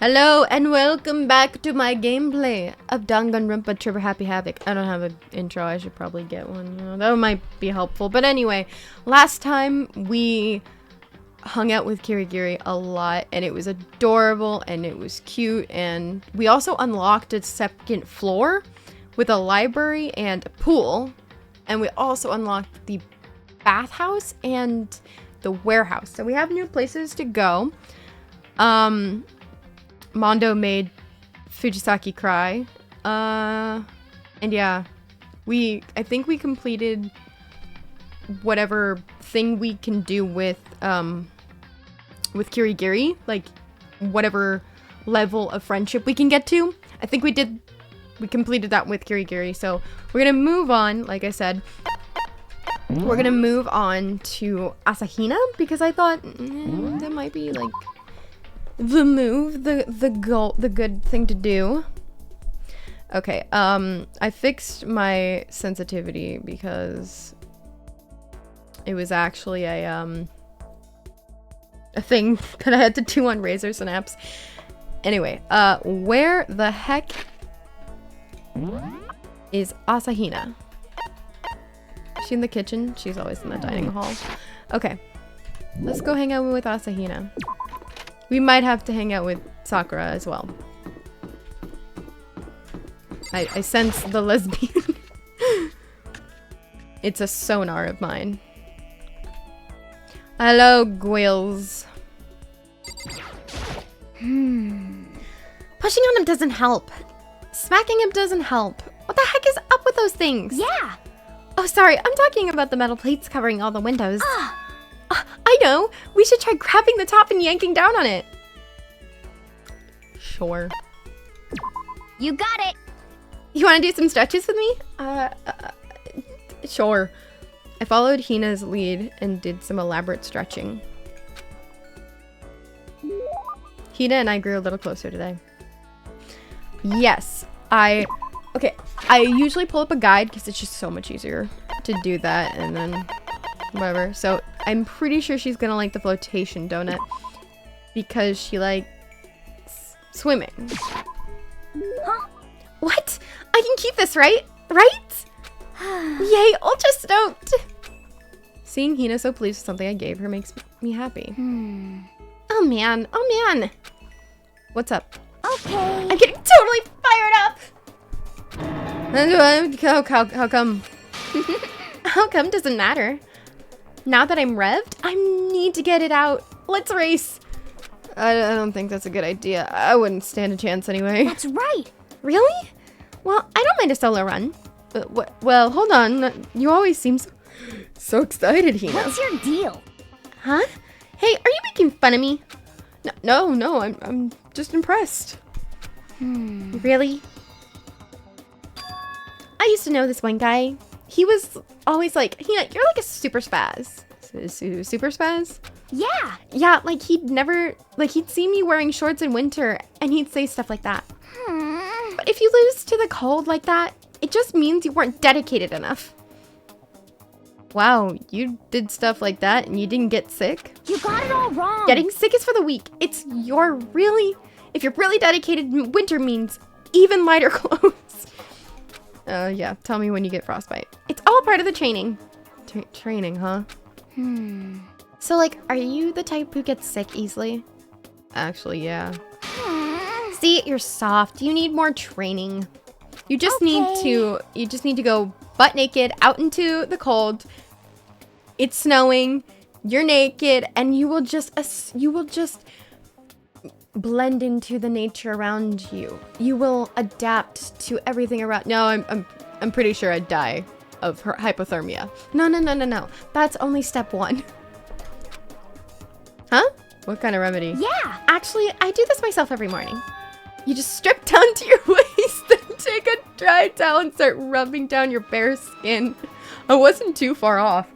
Hello and welcome back to my gameplay of Danganronpa Trigger Happy Havoc. I don't have an intro, I should probably get one. You know, that might be helpful. But anyway, last time we hung out with Kirigiri a lot and it was adorable and it was cute, and we also unlocked a second floor with a library and a pool, and we also unlocked the bathhouse and the warehouse. So we have new places to go. Mondo made Fujisaki cry. And yeah, I think we completed whatever thing we can do with Kirigiri, like whatever level of friendship we can get to. I think we completed that with Kirigiri. So we're gonna move on, like I said. We're gonna move on to Asahina because I thought that might be like the move, the goal, the good thing to do. Okay, I fixed my sensitivity because it was actually a thing that I had to do on Razor Synapse. Anyway, where the heck is Asahina? Is she in the kitchen? She's always in the dining hall. Okay, let's go hang out with Asahina. We might have to hang out with Sakura as well. I sense the lesbian. It's a sonar of mine. Hello, Gwils. Pushing on him doesn't help. Smacking him doesn't help. What the heck is up with those things? Yeah. Oh, sorry. I'm talking about the metal plates covering all the windows. I know! We should try grabbing the top and yanking down on it! Sure. You got it! You want to do some stretches with me? Sure. I followed Hina's lead and did some elaborate stretching. Hina and I grew a little closer today. Yes, okay, I usually pull up a guide because it's just so much easier to do that and then whatever. So I'm pretty sure she's gonna like the flotation donut because she likes swimming. Huh? What? I can keep this, right? Right? Yay, ultra stoked! Seeing Hina so pleased with something I gave her makes me happy. Oh man, oh man. What's up? Okay. I'm getting totally fired up! How come? How come doesn't matter. Now that I'm revved, I need to get it out. Let's race. I don't think that's a good idea. I wouldn't stand a chance anyway. That's right. Really? Well, I don't mind a solo run. Well, hold on. You always seem so excited, Hina. What's your deal? Huh? Hey, are you making fun of me? No, I'm just impressed. Really? I used to know this one guy. He was always like, Hina, you're like a super spaz. Super spaz? Yeah. Yeah, like he'd see me wearing shorts in winter and he'd say stuff like that. But if you lose to the cold like that, it just means you weren't dedicated enough. Wow, you did stuff like that and you didn't get sick? You got it all wrong. Getting sick is for the weak. If you're really dedicated, winter means even lighter clothes. Yeah, tell me when you get frostbite. It's all part of the training. Training, huh? So, like, are you the type who gets sick easily? Actually, yeah. See, you're soft. You need more training. You just need to go butt naked out into the cold. It's snowing. You're naked, and you will just blend into the nature around you. You will adapt to everything around. No, I'm pretty sure I'd die of hypothermia. No. That's only step 1. Huh? What kind of remedy? Yeah. Actually, I do this myself every morning. You just strip down to your waist and take a dry towel and start rubbing down your bare skin. I wasn't too far off.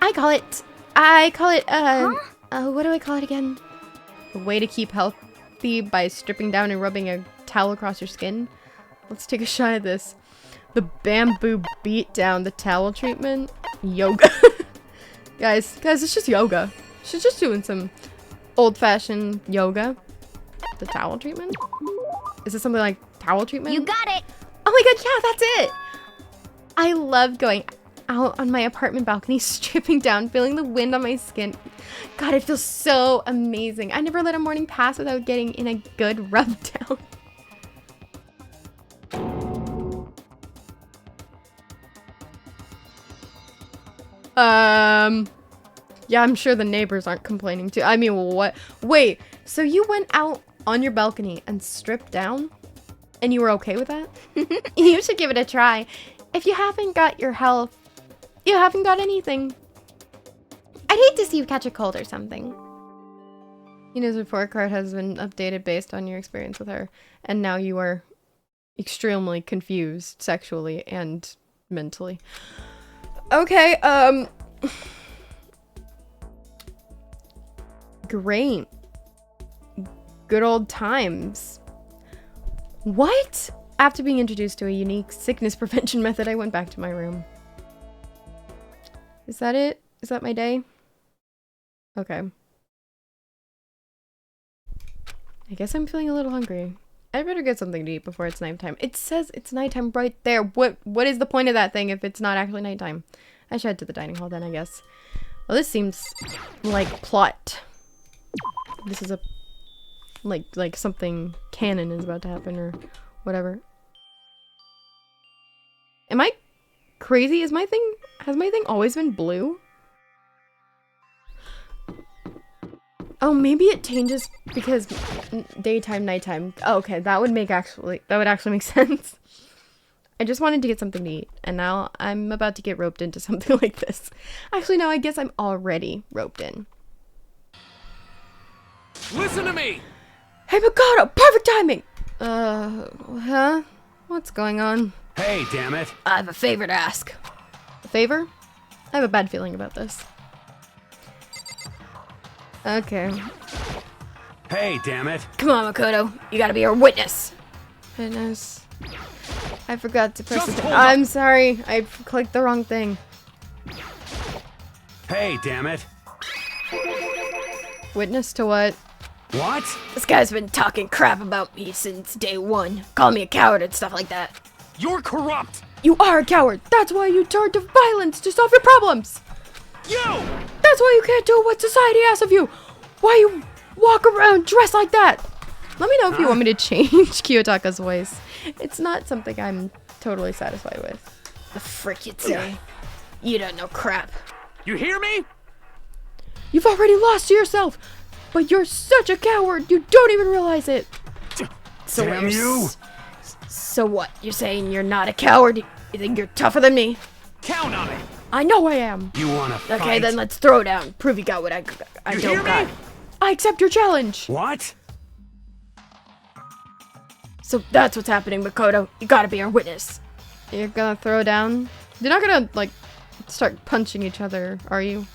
I call it, what do I call it again? A way to keep healthy by stripping down and rubbing a towel across your skin. Let's take a shot at this. The bamboo beat down, the towel treatment. Yoga. guys, it's just yoga. She's just doing some old-fashioned yoga. The towel treatment? Is this something like towel treatment? You got it. Oh my god, yeah, that's it! I love going out on my apartment balcony, stripping down, feeling the wind on my skin. God, it feels so amazing. I never let a morning pass without getting in a good rub down. Yeah, I'm sure the neighbors aren't complaining too. I mean, what? Wait, so you went out on your balcony and stripped down? And you were okay with that? You should give it a try. If you haven't got your health, you haven't got anything. I'd hate to see you catch a cold or something. Hina's report card has been updated based on your experience with her. And now you are extremely confused sexually and mentally. Okay, great. Good old times. What? After being introduced to a unique sickness prevention method, I went back to my room. Is that it? Is that my day? Okay. I guess I'm feeling a little hungry. I better get something to eat before it's nighttime. It says it's nighttime right there. What is the point of that thing if it's not actually nighttime? I should head to the dining hall then, I guess. Well, this seems like plot. This is a like something canon is about to happen or whatever. Am I crazy? Has my thing always been blue? Oh, maybe it changes because daytime, nighttime. Oh, okay, that would actually make sense. I just wanted to get something to eat, and now I'm about to get roped into something like this. Actually, no, I guess I'm already roped in. Listen to me! Hey, Makoto! Perfect timing! Huh? What's going on? Hey, damn it. I have a favor to ask. A favor? I have a bad feeling about this. Okay. Hey, damn it. Come on, Makoto. You gotta be our witness. Witness. I forgot to press it. I'm sorry. I clicked the wrong thing. Hey, damn it. Witness to what? What? This guy's been talking crap about me since day one. Calling me a coward and stuff like that. You're corrupt. You are a coward. That's why you turn to violence to solve your problems. You! That's why you can't do what society asks of you. Why you walk around dressed like that? Let me know if you want me to change Kiyotaka's voice. It's not something I'm totally satisfied with. The frick you'd say. You don't know crap. You hear me? You've already lost to yourself, but you're such a coward, you don't even realize it. So Damn you! So what? You're saying you're not a coward? You think you're tougher than me? Count on it. I know I am. You wanna fight? Okay, then let's throw down. Prove you got what I You don't hear got. me? I accept your challenge. What? So that's what's happening, Makoto. You gotta be our witness. You're gonna throw down? You're not gonna, like, start punching each other, are you?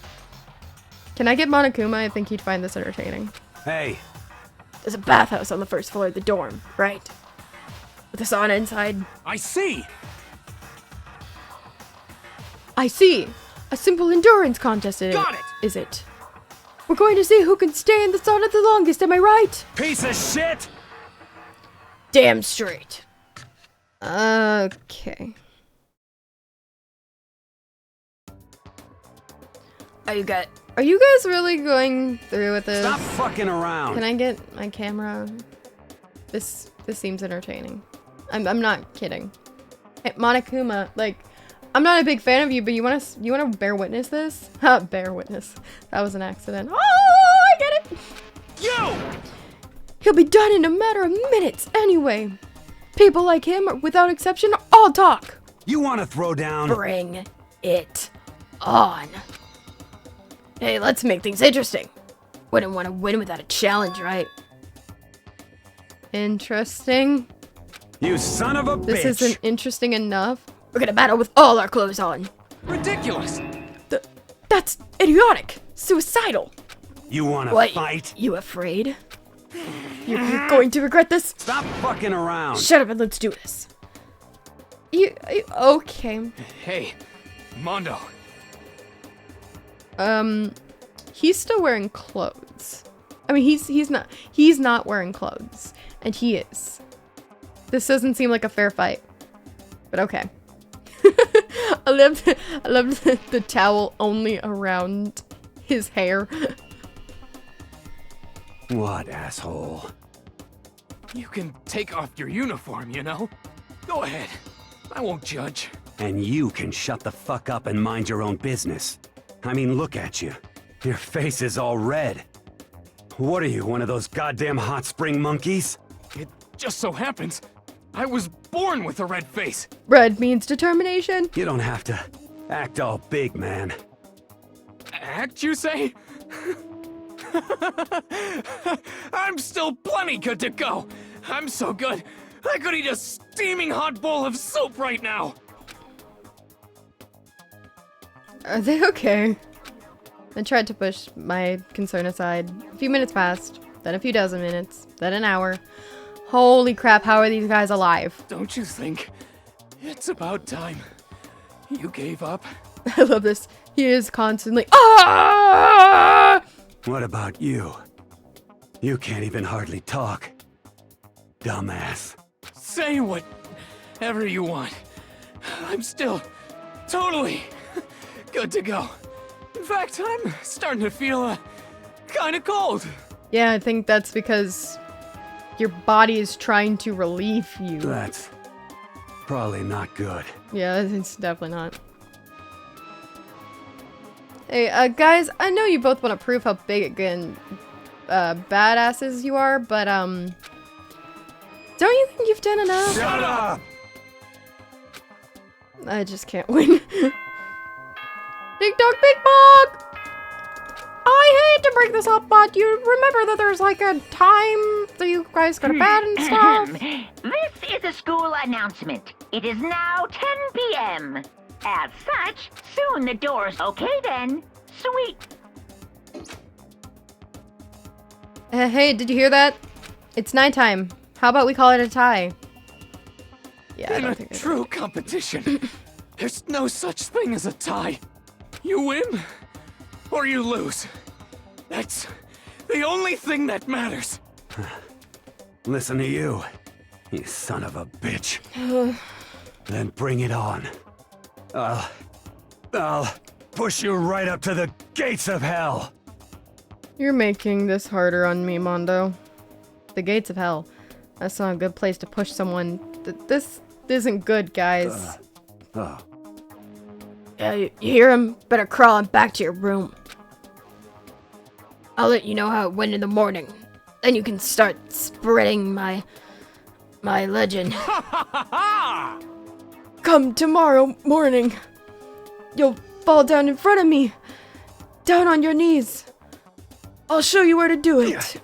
Can I get Monokuma? I think he'd find this entertaining. Hey. There's a bathhouse on the first floor of the dorm, right? With a sauna inside. I see. I see. A simple endurance contest Got it. is it? We're going to see who can stay in the sauna the longest, am I right? Piece of shit. Damn straight. Okay. Are you guys really going through with this? Stop fucking around. Can I get my camera? This seems entertaining. I'm not kidding. Hey, Monokuma, like, I'm not a big fan of you, but you wanna bear witness this? Ha, bear witness. That was an accident. Oh, I get it. You! He'll be done in a matter of minutes anyway. People like him, without exception, all talk. You wanna throw down? Bring it on. Hey, let's make things interesting. Wouldn't want to win without a challenge, right? Interesting. You son of a bitch. This isn't interesting enough. We're gonna battle with all our clothes on. Ridiculous. That's idiotic. Suicidal. You wanna What? fight? You afraid? You're going to regret this? Stop fucking around. Shut up and let's do this. Okay. Hey, Mondo. He's still wearing clothes. I mean, he's not wearing clothes, and he is. This doesn't seem like a fair fight, but okay. I love the towel only around his hair. What, asshole? You can take off your uniform, you know? Go ahead. I won't judge. And you can shut the fuck up and mind your own business. I mean, look at you. Your face is all red. What are you, one of those goddamn hot spring monkeys? It just so happens I was born with a red face. Red means determination. You don't have to act all big, man. Act, you say? I'm still plenty good to go. I'm so good, I could eat a steaming hot bowl of soup right now. Are they okay? I tried to push my concern aside. A few minutes passed, then a few dozen minutes, then an hour. Holy crap, how are these guys alive? Don't you think it's about time you gave up? I love this. He is constantly ah! What about you? You can't even hardly talk. Dumbass. Say whatever you want. I'm still totally good to go. In fact, I'm starting to feel kind of cold. Yeah, I think that's because your body is trying to relieve you. That's probably not good. Yeah, it's definitely not. Hey, guys, I know you both want to prove how big and badasses you are, but don't you think you've done enough? Shut up! I just can't win. Big dog, big bog! I hate to break this up, but you remember that there's like a time that you guys go to bed and stuff? This is a school announcement. It is now 10 p.m. As such, soon the doors. Okay then. Sweet. Hey, did you hear that? It's nighttime. How about we call it a tie? Yeah, I In don't a think I true competition, there's no such thing as a tie. You win, or you lose. That's the only thing that matters. Listen to you, you son of a bitch. Then bring it on. I'll push you right up to the gates of hell. You're making this harder on me, Mondo. The gates of hell. That's not a good place to push someone. This isn't good, guys. Oh. Yeah, you hear him? Better crawl on back to your room. I'll let you know how it went in the morning. Then you can start spreading my legend. Come tomorrow morning. You'll fall down in front of me. Down on your knees. I'll show you where to do it.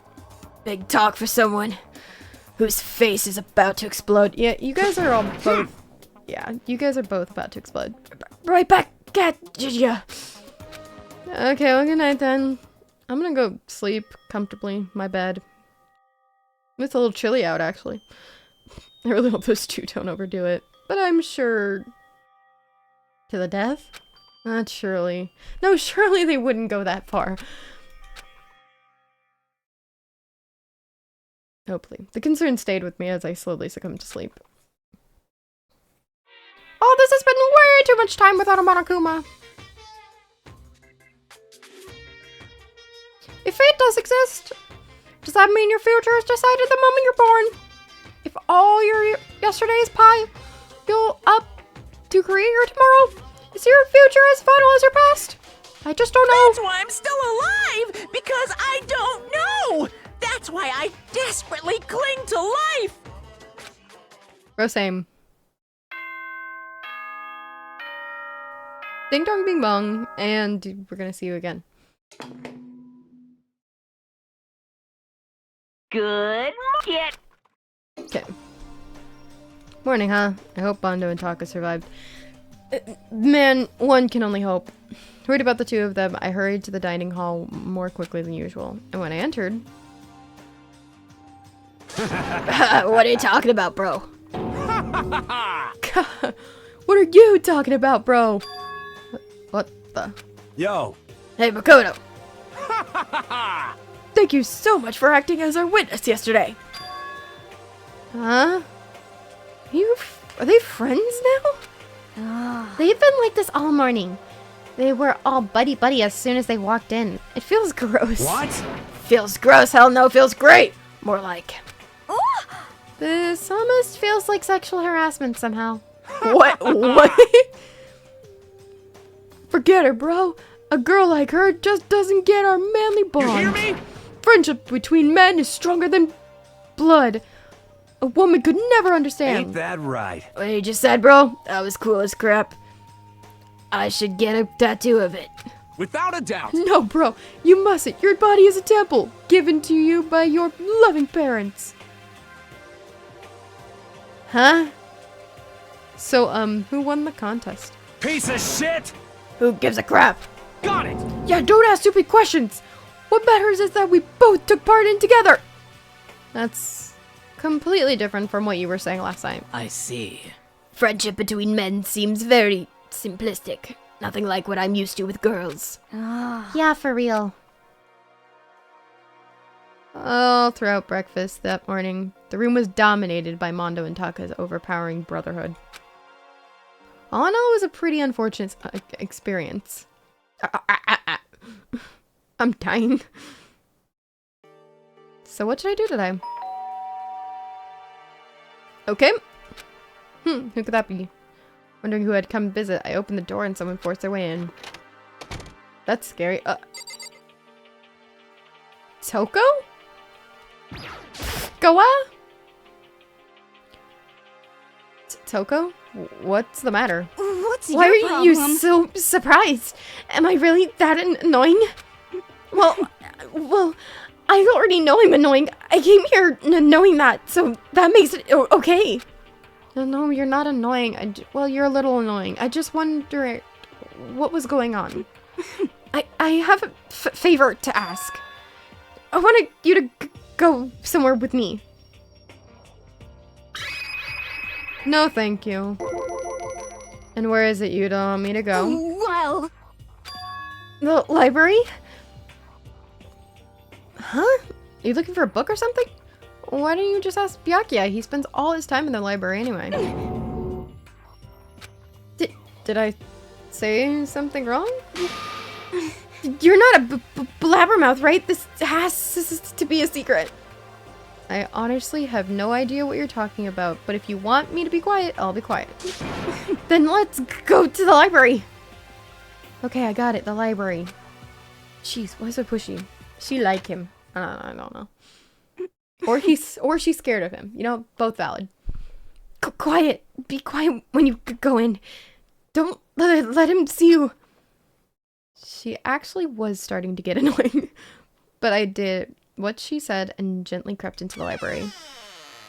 Big talk for someone whose face is about to explode. Yeah, you guys are all both... Yeah, you guys are both about to explode. Right back at ya. Okay, well, good night then. I'm gonna go sleep comfortably. My bed. It's a little chilly out, actually. I really hope those two don't overdo it. But I'm sure... To the death? Not surely. No, surely they wouldn't go that far. Hopefully. The concern stayed with me as I slowly succumbed to sleep. Oh, this has been way too much time without a Monokuma. If fate does exist, does that mean your future is decided the moment you're born? If all your yesterday's pie, you'll up to create your tomorrow? Is your future as final as your past? I just don't know. That's why I'm still alive, because I don't know. That's why I desperately cling to life. Bro, same. Ding dong bing bong, and we're gonna see you again. Good. Get. Okay. Morning, huh? I hope Bondo and Taka survived. Man, one can only hope. Worried about the two of them, I hurried to the dining hall more quickly than usual. And when I entered... What are you talking about, bro? What are you talking about, bro? What the? Yo! Hey, Makoto! Thank you so much for acting as our witness yesterday. Huh? Are they friends now? They've been like this all morning. They were all buddy-buddy as soon as they walked in. It feels gross. What? Feels gross, hell no, feels great! More like... This almost feels like sexual harassment somehow. What? What? Forget her, bro. A girl like her just doesn't get our manly bond. You hear me? Friendship between men is stronger than blood. A woman could never understand. Ain't that right? What you just said, bro? That was cool as crap. I should get a tattoo of it. Without a doubt. No, bro, you mustn't. Your body is a temple, given to you by your loving parents. Huh? So, who won the contest? Piece of shit! Who gives a crap? Got it! Yeah, don't ask stupid questions. What matters is that we both took part in together. That's completely different from what you were saying last time. I see. Friendship between men seems very simplistic. Nothing like what I'm used to with girls. Yeah, for real. All throughout breakfast that morning, the room was dominated by Mondo and Taka's overpowering brotherhood. All in all, it was a pretty unfortunate experience. I'm dying. So what should I do today? Okay. Who could that be? Wondering who had come visit, I opened the door and someone forced their way in. That's scary. Toko? Goa? Toko? What's the matter? What's Why your are problem? you so surprised? Am I really that annoying? Well, I already know I'm annoying. I came here knowing that, so that makes it okay. No, you're not annoying. Well, you're a little annoying. I just wonder what was going on. I have a favor to ask. I want you to go somewhere with me. No, thank you. And where is it you'd want me to go? Well... The library? Huh? Are you looking for a book or something? Why don't you just ask Byakuya? He spends all his time in the library anyway. Did I say something wrong? You're not a blabbermouth, right? This has to be a secret. I honestly have no idea what you're talking about, but if you want me to be quiet, I'll be quiet. Then let's go to the library. Okay, I got it. The library. Jeez, why so pushy? She like him. I don't know. Or she's scared of him. You know, both valid. Quiet. Be quiet when you go in. Don't let him see you. She actually was starting to get annoying. But I did what she said and gently crept into the library.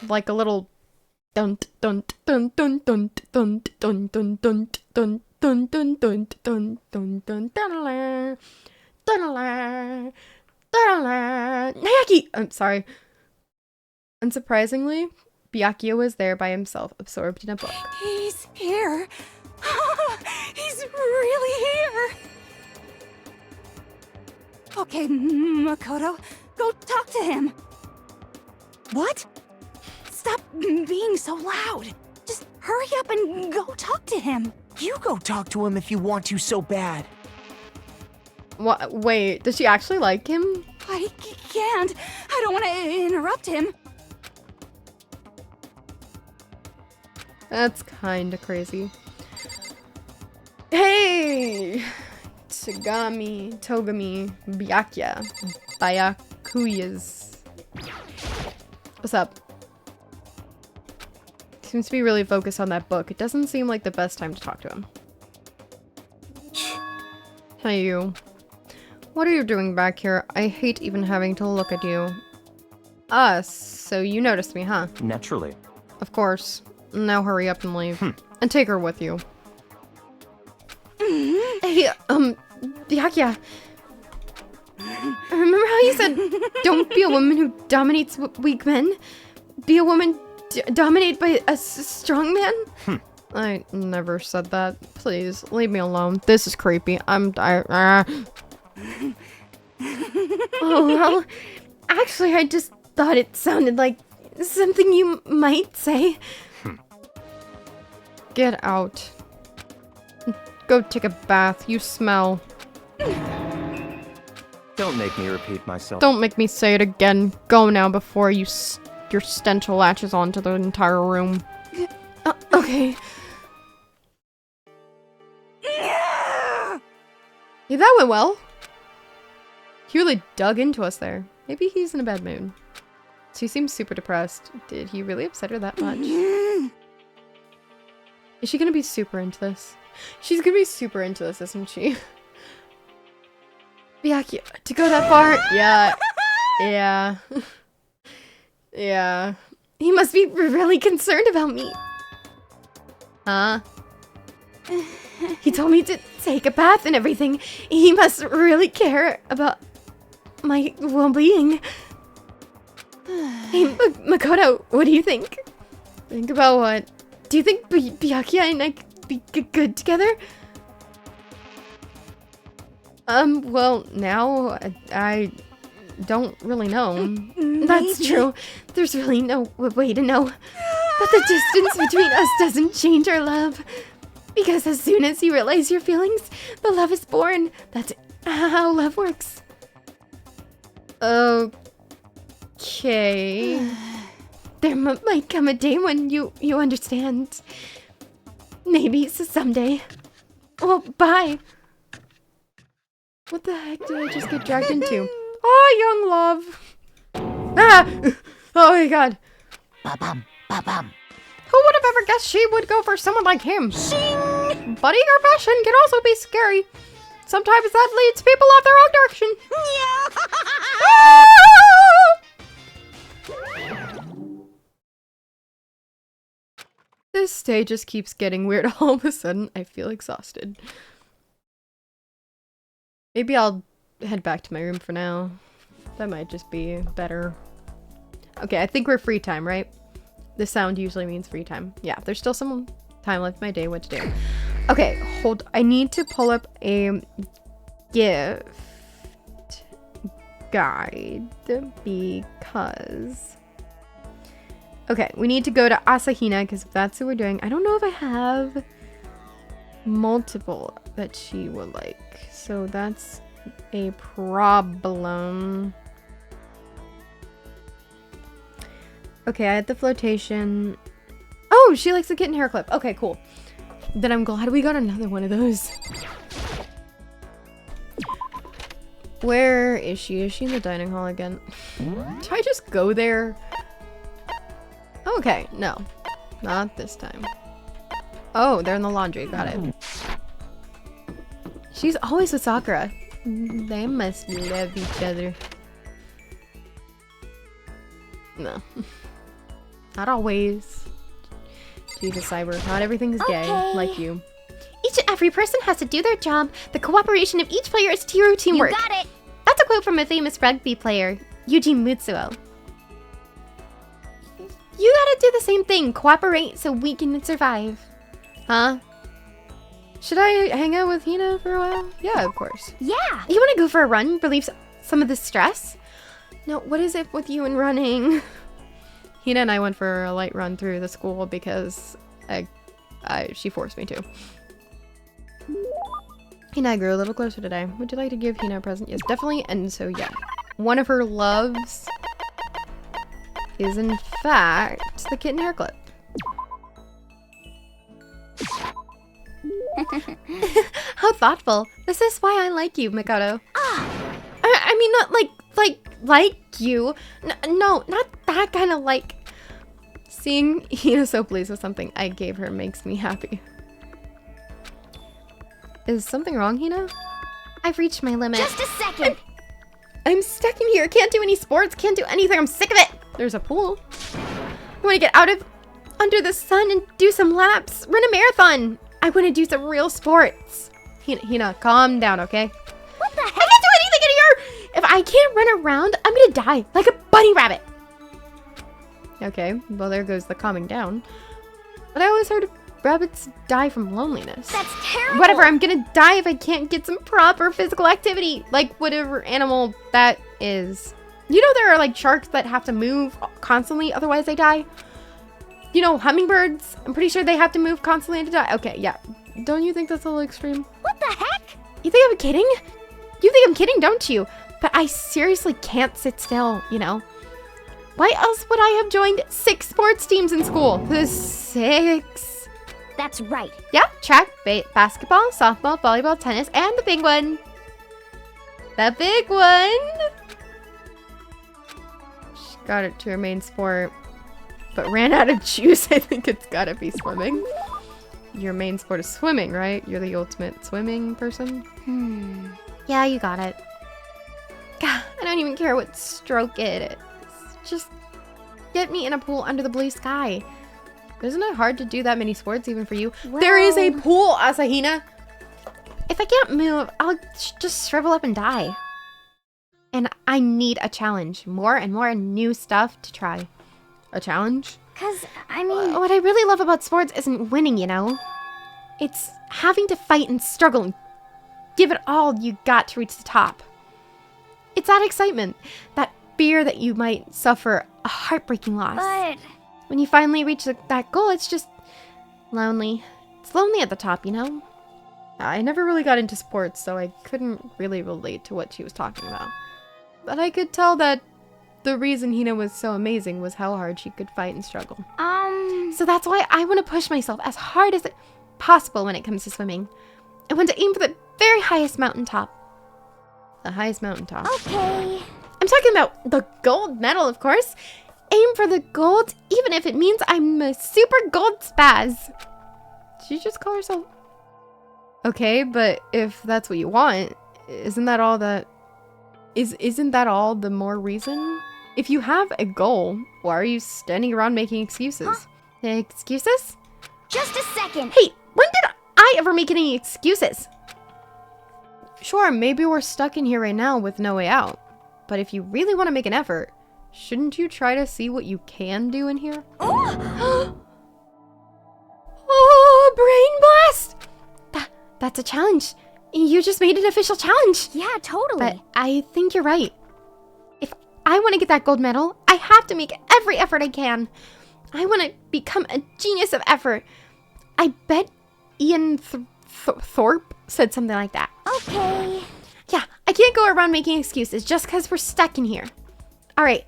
Like a little dun dun dun dun dun dun dun dun dun dun dun dun dun dun dun dun dun dun Nayaki! I'm sorry. Unsurprisingly, Byakuya was there by himself, absorbed in a book. He's here. He's really here. Okay, Makoto, go talk to him. What? Stop being so loud. Just hurry up and go talk to him. You go talk to him if you want to so bad. What? Wait, does she actually like him? I can't. I don't want to interrupt him. That's kinda crazy. Hey! Togami, Byakuya. Byakuyas. What's up? Seems to be really focused on that book. It doesn't seem like the best time to talk to him. Hey, you. What are you doing back here? I hate even having to look at you. So you noticed me, huh? Naturally. Of course. Now hurry up and leave. And take her with you. Hey, Byakuya. Remember how you said, don't be a woman who dominates weak men? Be a woman dominated by a strong man? I never said that. Please, leave me alone. This is creepy. Oh, well, actually, I just thought it sounded like something you might say. Get out. Go take a bath. You smell. Don't make me repeat myself. Don't make me say it again. Go now before your stench latches onto the entire room. Okay. Yeah, that went well. He really dug into us there. Maybe he's in a bad mood. She seems super depressed. Did he really upset her that much? Is she gonna be super into this? She's gonna be super into this, isn't she? Byakuya, to go that far? Yeah. Yeah. Yeah. He must be really concerned about me. Huh? He told me to take a bath and everything. He must really care about my well-being. Hey, Makoto, what do you think? Think about what? Do you think Byakuya and I could be good together? Well, now I don't really know. That's true. There's really no way to know. But the distance between us doesn't change our love. Because as soon as you realize your feelings, the love is born. That's how love works. Okay. There might come a day when you understand. Maybe someday. Well, bye. What the heck did I just get dragged into? Oh, young love. Ah! Oh my god. Ba-bum, ba-bum. Who would have ever guessed she would go for someone like him? Shing! But eager passion can also be scary. Sometimes that leads people off their own direction. This day just keeps getting weird. All of a sudden, I feel exhausted. Maybe I'll head back to my room for now. That might just be better. Okay, I think we're free time, right? The sound usually means free time. Yeah, there's still some time left in my day. What to do? Okay, hold. I need to pull up a gift guide because... Okay, we need to go to Asahina because that's what we're doing. I don't know if I have multiple that she would like. So that's a problem. Okay, I had the flotation. Oh, she likes the kitten hair clip. Okay, cool. Then I'm glad we got another one of those. Where is she? Is she in the dining hall again? Should I just go there? Okay, no. Not this time. Oh, they're in the laundry. Got it. She's always with Sakura. They must love each other. No. Not always. Jesus, Cyber. Not everything's gay, like you. Each and every person has to do their job. The cooperation of each player is true teamwork. You got it. That's a quote from a famous rugby player, Yuji Mutsuo. You gotta do the same thing. Cooperate so we can survive. Huh? Should I hang out with Hina for a while? Yeah, of course. Yeah. You wanna go for a run? Relieve some of the stress? No, what is it with you and running? Hina and I went for a light run through the school because she forced me to. Hina, I grew a little closer today. Would you like to give Hina a present? Yes, definitely. And so, yeah. One of her loves is, in fact, the kitten hair clip. How thoughtful. This is why I like you, Makoto. I mean, not like you. No, not that kind of like. Seeing Hina so pleased with something I gave her makes me happy. Is something wrong, Hina? I've reached my limit. Just a second. I'm stuck in here. Can't do any sports. Can't do anything. I'm sick of it. There's a pool. I want to get out of under the sun and do some laps. Run a marathon. I want to do some real sports. Hina, calm down, okay? What the heck? I can't do anything in here. If I can't run around, I'm gonna die like a bunny rabbit. Okay, well there goes the calming down. But I always heard rabbits die from loneliness. That's terrible. Whatever, I'm gonna die if I can't get some proper physical activity. Like whatever animal that is. You know there are like sharks that have to move constantly, otherwise they die? You know, hummingbirds, I'm pretty sure they have to move constantly to die. Okay, yeah. Don't you think that's a little extreme? What the heck? You think I'm kidding? You think I'm kidding, don't you? But I seriously can't sit still, you know? Why else would I have joined 6 sports teams in school? The 6. That's right. Yeah, track, basketball, softball, volleyball, tennis, and the big one. The big one! She got it to her main sport, but ran out of juice. I think it's gotta be swimming. Your main sport is swimming, right? You're the ultimate swimming person? Yeah, you got it. God, I don't even care what stroke it is. Just get me in a pool under the blue sky. Isn't it hard to do that many sports even for you? Well, there is a pool, Asahina! If I can't move, I'll just shrivel up and die. And I need a challenge. More and more new stuff to try. A challenge? Cause, I mean... What I really love about sports isn't winning, you know? It's having to fight and struggle and give it all you got to reach the top. It's that excitement, that fear that you might suffer a heartbreaking loss. But... When you finally reach that goal, it's just lonely. It's lonely at the top, you know? I never really got into sports, so I couldn't really relate to what she was talking about. But I could tell that the reason Hina was so amazing was how hard she could fight and struggle. So that's why I want to push myself as hard as possible when it comes to swimming. I want to aim for the very highest mountaintop. The highest mountaintop. Okay. I'm talking about the gold medal, of course. Aim for the gold, even if it means I'm a super gold spaz. Did she just call herself? Okay, but if that's what you want, isn't that all that... Isn't that all the more reason? If you have a goal, why are you standing around making excuses? Huh? Excuses? Just a second. Hey, when did I ever make any excuses? Sure, maybe we're stuck in here right now with no way out. But if you really want to make an effort, shouldn't you try to see what you can do in here? Oh, Oh, brain blast! That's a challenge. You just made an official challenge. yeah, totally. But I think you're right. If I want to get that gold medal, I have to make every effort I can. I want to become a genius of effort. I bet Ian Thorpe said something like that. Okay. Yeah, I can't go around making excuses just because we're stuck in here. All right,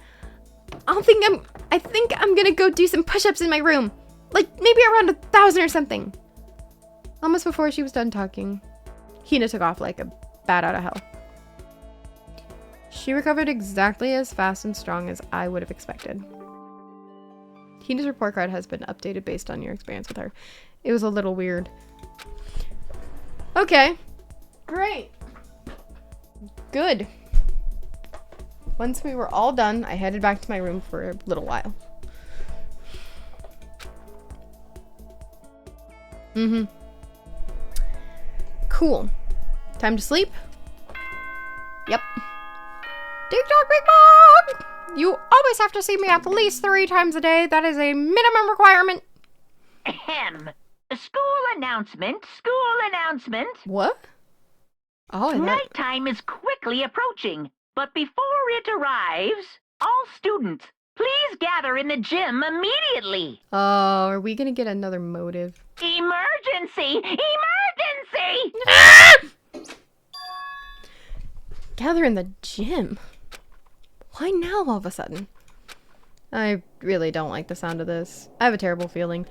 I think I'm gonna go do some push-ups in my room. Like maybe around 1,000 or something. Almost before she was done talking, Hina took off like a bat out of hell. She recovered exactly as fast and strong as I would have expected. Hina's report card has been updated based on your experience with her. It was a little weird. Okay. Great. Good. Once we were all done, I headed back to my room for a little while. Cool. Time to sleep? Yep. Tick-tock, Big Bog! You always have to see me at least 3 times a day. That is a minimum requirement. Ahem. School announcement, school announcement. What? Oh, I thought... Nighttime is quickly approaching, but before it arrives, all students, please gather in the gym immediately. Oh, are we gonna get another motive? Emergency! Emergency! Gather in the gym? Why now all of a sudden? I really don't like the sound of this. I have a terrible feeling.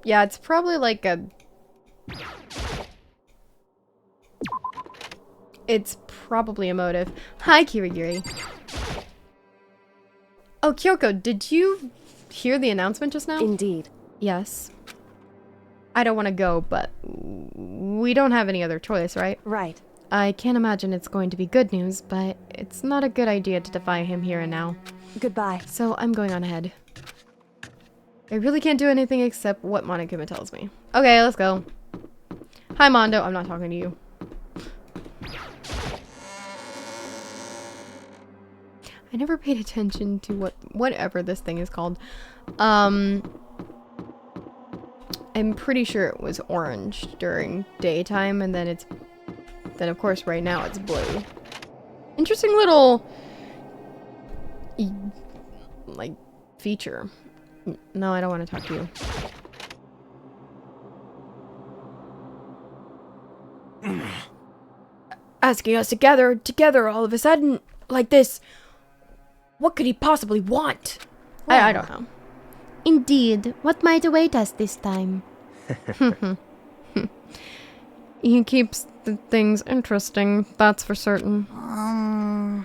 It's probably like a... It's probably a motive. Hi, Kirigiri. Oh, Kyoko, did you hear the announcement just now? Indeed. Yes. I don't want to go, but we don't have any other choice, right? Right. I can't imagine it's going to be good news, but it's not a good idea to defy him here and now. Goodbye. So I'm going on ahead. I really can't do anything except what Monokuma tells me. Okay, let's go. Hi, Mondo. I'm not talking to you. I never paid attention to whatever this thing is called. I'm pretty sure it was orange during daytime, and then of course right now it's blue. Interesting little like feature. No, I don't want to talk to you. Asking us to gather together all of a sudden like this. What could he possibly want? I don't know. Indeed, what might await us this time? He keeps the things interesting, that's for certain.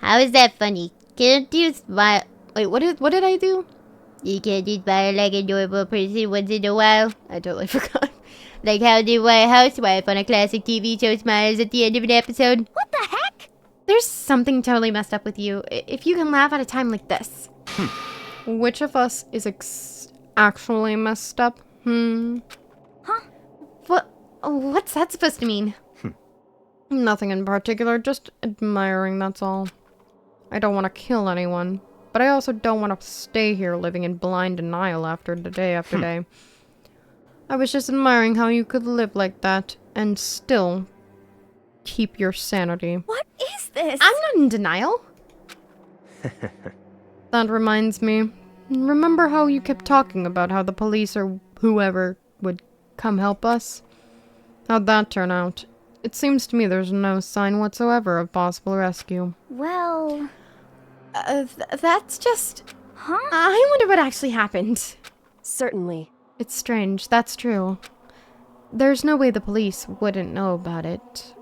How is that funny? Can't you smile? Wait, what did I do? You can't just smile like a normal person once in a while? I totally forgot. Like how the White Housewife on a classic TV show smiles at the end of an episode? What the heck? There's something totally messed up with you. If you can laugh at a time like this. Which of us is actually messed up? Huh? What's that supposed to mean? Nothing in particular, just admiring, that's all. I don't want to kill anyone, but I also don't want to stay here living in blind denial after day. I was just admiring how you could live like that and still keep your sanity. What is this? I'm not in denial. That reminds me. Remember how you kept talking about how the police or whoever would come help us? How'd that turn out? It seems to me there's no sign whatsoever of possible rescue. Well... That's just... Huh? I wonder what actually happened. Certainly. It's strange, that's true. There's no way the police wouldn't know about it.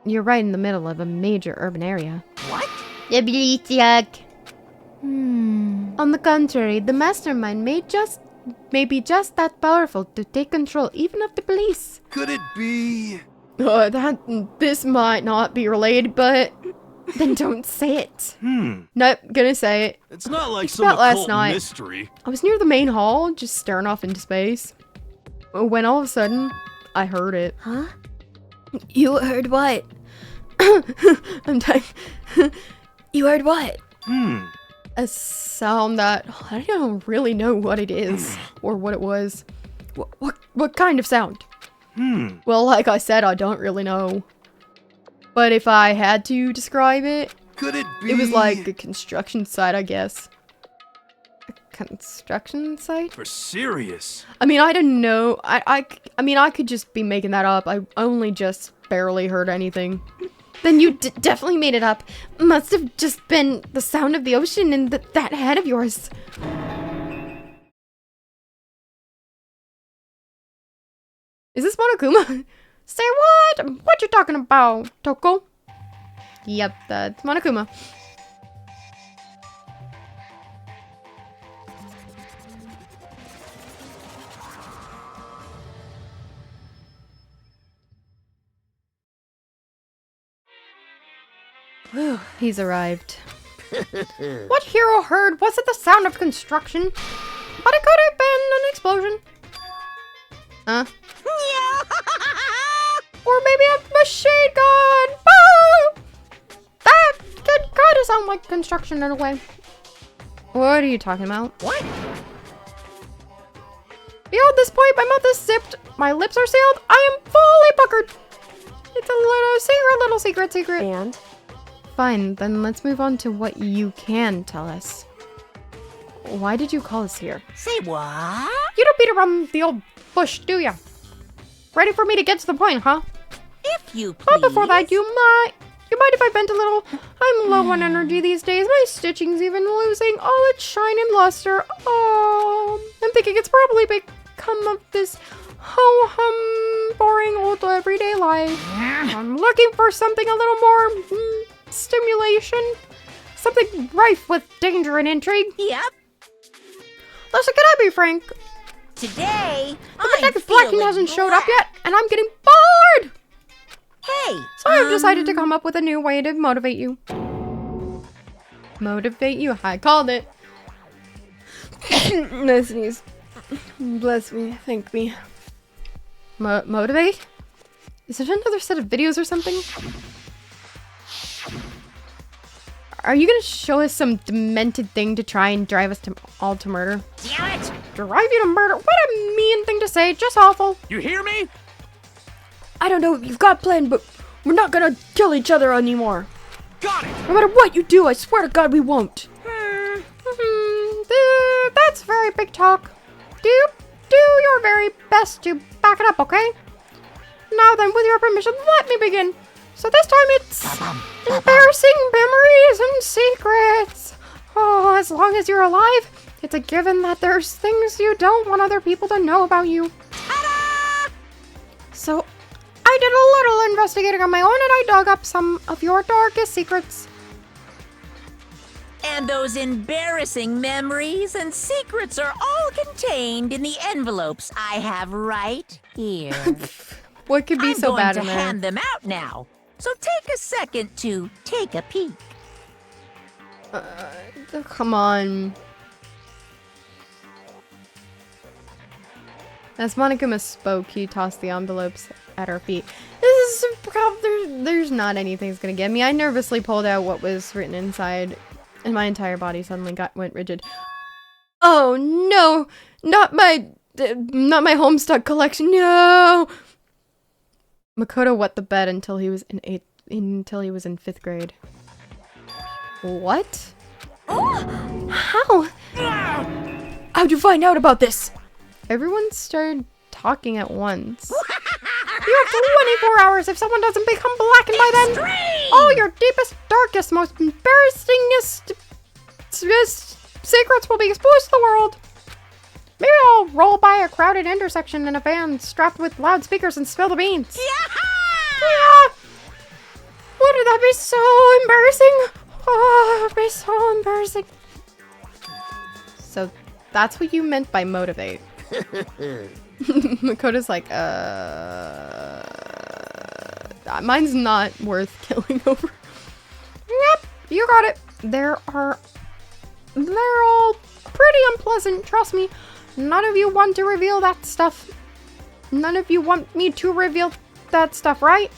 You're right in the middle of a major urban area. What? The police suck. On the contrary, the mastermind may be just that powerful to take control even of the police. Could it be? This might not be related, but then don't say it. Nope, gonna say it. It's not like It's some about last occult night. mystery. I was near the main hall, just staring off into space. When all of a sudden, I heard it. Huh? You heard what? I'm dying. You heard what? A sound that I don't really know what it is or what it was. What kind of sound? Well, like I said, I don't really know. But if I had to describe it, Could it be? it was like a construction site, I guess. A construction site? For serious. I mean, I didn't know. I mean, I could just be making that up. I only just barely heard anything. Then you definitely made it up. Must have just been the sound of the ocean and that head of yours. Is this Monokuma? Say what? What you talking about, Toko? Yep, that's Monokuma. Whew, he's arrived. What hero heard wasn't the sound of construction, but it could have been an explosion. Huh? Or maybe a machine gun! Ah! That could kind of sound like construction in a way. What are you talking about? What? Beyond this point, my mouth is zipped, my lips are sealed, I am fully puckered. It's a little secret. And? Fine, then let's move on to what you can tell us. Why did you call us here? Say what? You don't beat around the old bush, do ya? Ready for me to get to the point, huh? If you please. But before that, you mind if I vent a little? I'm low on energy these days. My stitching's even losing all its shine and luster. Oh, I'm thinking it's probably become of this ho-hum, boring old everyday life. I'm looking for something a little more stimulation, something rife with danger and intrigue. Yep. Listen, can I be frank? Today, The Detective Blacking hasn't showed up yet, and I'm getting bored! Hey. So I've decided to come up with a new way to motivate you. Motivate you? I called it. No sneeze. Bless me. Thank me. Motivate? Is it another set of videos or something? Are you gonna show us some demented thing to try and drive us all to murder? Damn it! Drive you to murder? What a mean thing to say. Just awful. You hear me? I don't know what you've got planned, but we're not gonna kill each other anymore. Got it! No matter what you do, I swear to God we won't. That's very big talk. Do your very best to back it up, okay? Now then, with your permission, let me begin. So this time it's embarrassing memories and secrets. Oh, as long as you're alive, it's a given that there's things you don't want other people to know about you. Ta-da! So I did a little investigating on my own and I dug up some of your darkest secrets. And those embarrassing memories and secrets are all contained in the envelopes I have right here. What could be so bad in I'm there? going to hand them out now. So take a second to take a peek. Come on. As Monokuma spoke, he tossed the envelopes at our feet. This is there's not anything's gonna get me. I nervously pulled out what was written inside, and my entire body suddenly went rigid. Oh no! Not my Homestuck collection. No! Makoto wet the bed until he was in 5th grade. What? How? How'd you find out about this? Everyone started talking at once. You have 24 hours. If someone doesn't become blackened by then, all your deepest, darkest, most embarrassingest secrets will be exposed to the world. Maybe I'll roll by a crowded intersection in a van strapped with loudspeakers and spill the beans. Yeah! Wouldn't that be so embarrassing? Oh, it'd be so embarrassing. So that's what you meant by motivate. Makoto's like, mine's not worth killing over. Yep, you got it. They're all pretty unpleasant, trust me. None of you want to reveal that stuff. None of you want me to reveal that stuff, right?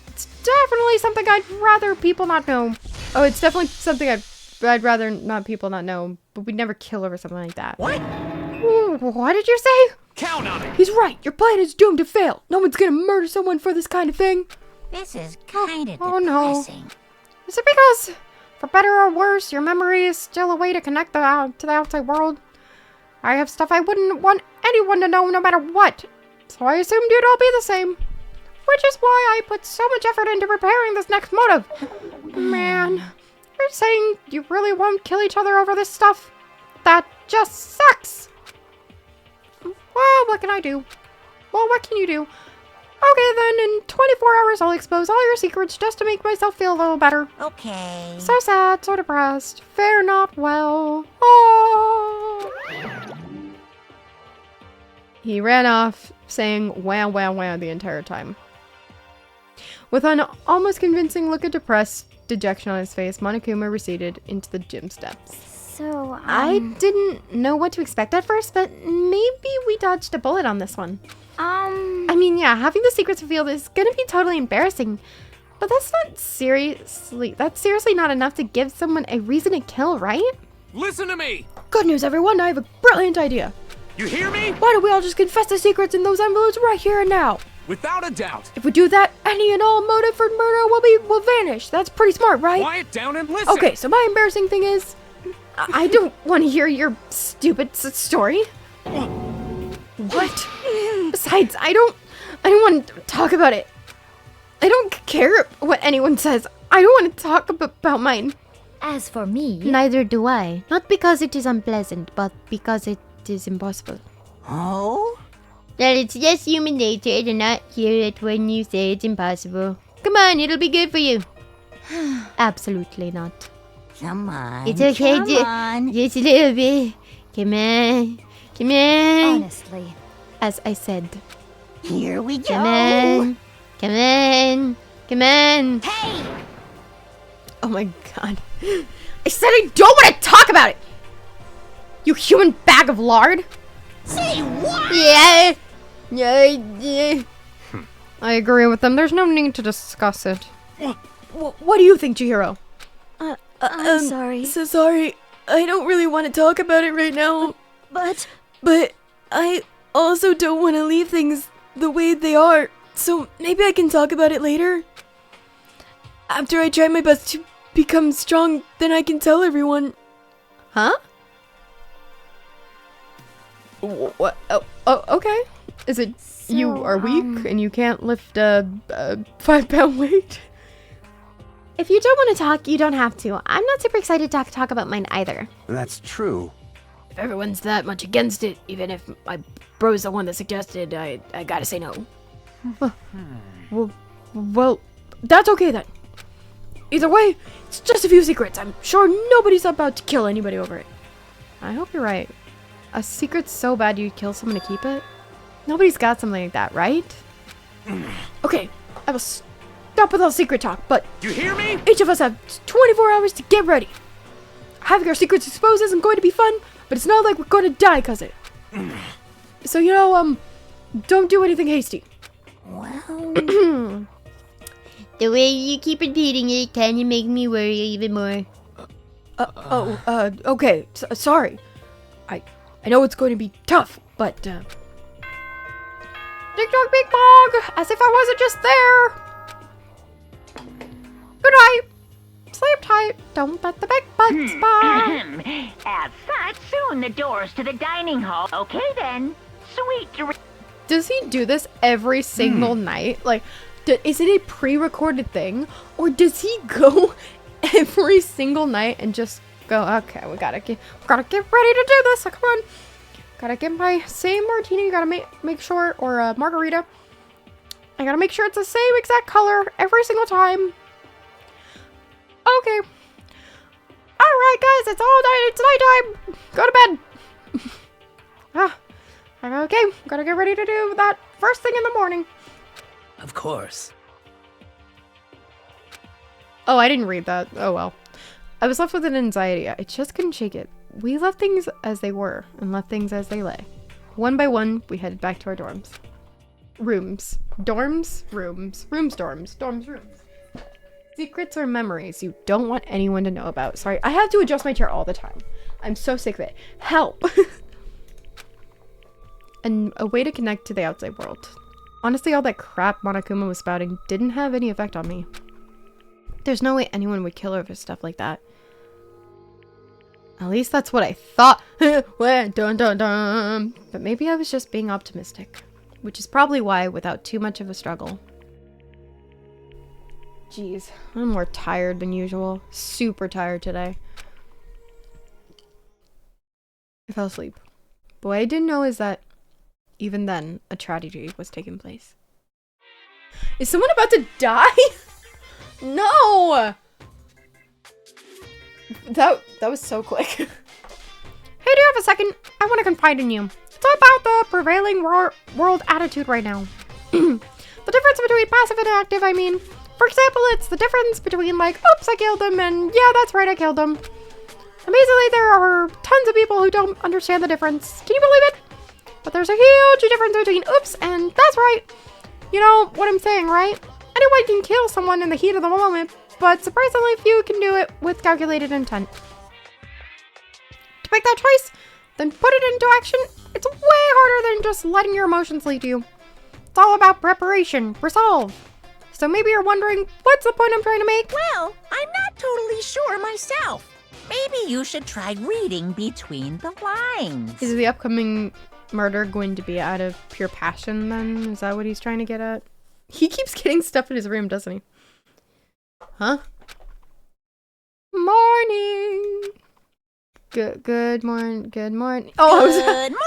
It's definitely something I'd rather people not know. Oh, it's definitely something I'd rather not people not know, but we'd never kill over something like that. What? Ooh, what did you say? Count on it! He's right. Your plan is doomed to fail. No one's gonna murder someone for this kind of thing. This is kind of Oh no. depressing. Is it because, for better or worse, your memory is still a way to connect to the outside world? I have stuff I wouldn't want anyone to know no matter what. So I assumed you'd all be the same. Which is why I put so much effort into preparing this next motive. Man, you're saying you really won't kill each other over this stuff? That just sucks. Well, what can I do? Well, what can you do? Okay, then, in 24 hours, I'll expose all your secrets just to make myself feel a little better. Okay. So sad, so depressed. Fare not well. Oh. He ran off, saying wah wah wah the entire time. With an almost convincing look of depressed dejection on his face, Monokuma receded into the gym steps. So, I didn't know what to expect at first, but maybe we dodged a bullet on this one. I mean, yeah, having the secrets revealed is gonna be totally embarrassing, but that's seriously not enough to give someone a reason to kill, right? Listen to me! Good news, everyone, I have a brilliant idea. You hear me? Why don't we all just confess the secrets in those envelopes right here and now? Without a doubt. If we do that, any and all motive for murder will vanish. That's pretty smart, right? Quiet down and listen! Okay, so my embarrassing thing is, I don't want to hear your stupid story. What? Besides, I don't want to talk about it. I don't care what anyone says. I don't want to talk about mine. as for me, Neither do I. Not because it is unpleasant, but because it is impossible. Oh? Well, it's just human nature to not hear it when you say it's impossible. Come on, it'll be good for you. Absolutely not. Come on. It's okay, Come on. just a little bit. Come on. Come on. honestly, As I said. Here we go. Come on. Come on. Come on. Hey! Oh my god. I said I don't want to talk about it! You human bag of lard! Say what? Yeah! Yeah. I agree with them. There's no need to discuss it. What do you think, Chihiro? I'm sorry. So sorry. I don't really want to talk about it right now. But I also don't want to leave things the way they are. So maybe I can talk about it later. After I try my best to become strong, then I can tell everyone. Huh? What? Oh, okay. Is it you are weak and you can't lift a 5-pound weight? If you don't want to talk, you don't have to. I'm not super excited to talk about mine either. That's true. If everyone's that much against it, even if my bro's the one that suggested, I gotta say no. Well, that's okay then. Either way, it's just a few secrets. I'm sure nobody's about to kill anybody over it. I hope you're right. A secret's so bad you'd kill someone to keep it? Nobody's got something like that, right? Okay, I will stop with all secret talk, but You hear me? each of us have 24 hours to get ready. Having our secrets exposed isn't going to be fun, but it's not like we're going to die because of it. So, you know, don't do anything hasty. Well, The way you keep repeating it kinda make me worry even more. Okay, sorry. I know it's going to be tough, but, Dig dog, big bog! As if I wasn't just there! Good night! Sleep tight! Don't let the big bugs bite! As such, soon the doors to the dining hall. Okay then. Sweet dreams. Does he do this every single night? Like, is it a pre-recorded thing? Or does he go every single night and just go, okay, we gotta get ready to do this. So come on. Gotta get my same martini. Gotta make sure, or a margarita. I gotta make sure it's the same exact color every single time. Okay. Alright, guys, it's all night. It's nighttime. Go to bed. Okay, gotta get ready to do that first thing in the morning. Of course. Oh, I didn't read that. Oh well. I was left with an anxiety. I just couldn't shake it. We left things as they were and left things as they lay. One by one, we headed back to our dorms. Rooms. Dorms. Rooms. Rooms, dorms. Dorms, rooms. Secrets or memories you don't want anyone to know about. Sorry, I have to adjust my chair all the time. I'm so sick of it. Help! And a way to connect to the outside world. Honestly, all that crap Monokuma was spouting didn't have any effect on me. There's no way anyone would kill her for stuff like that. At least that's what I thought. Dun dun dun. But maybe I was just being optimistic. Which is probably why, without too much of a struggle. Jeez, I'm more tired than usual. Super tired today. I fell asleep. But what I didn't know is that, even then, a tragedy was taking place. Is someone about to die? No! That was so quick. Hey, do you have a second? I want to confide in you. It's about the prevailing world attitude right now. The difference between passive and active, I mean. For example, it's the difference between like, oops, I killed him, and yeah, that's right, I killed him. Amazingly, there are tons of people who don't understand the difference. Can you believe it? But there's a huge difference between oops and that's right. You know what I'm saying, right? Anyone can kill someone in the heat of the moment, but surprisingly few can do it with calculated intent. To make that choice, then put it into action, it's way harder than just letting your emotions lead you. It's all about preparation, resolve. So maybe you're wondering, what's the point I'm trying to make? well, I'm not totally sure myself. Maybe you should try reading between the lines. Is the upcoming murder going to be out of pure passion then? Is that what he's trying to get at? He keeps getting stuff in his room, doesn't he? Huh? Morning. Good morning. Good morning. Oh, Good morning!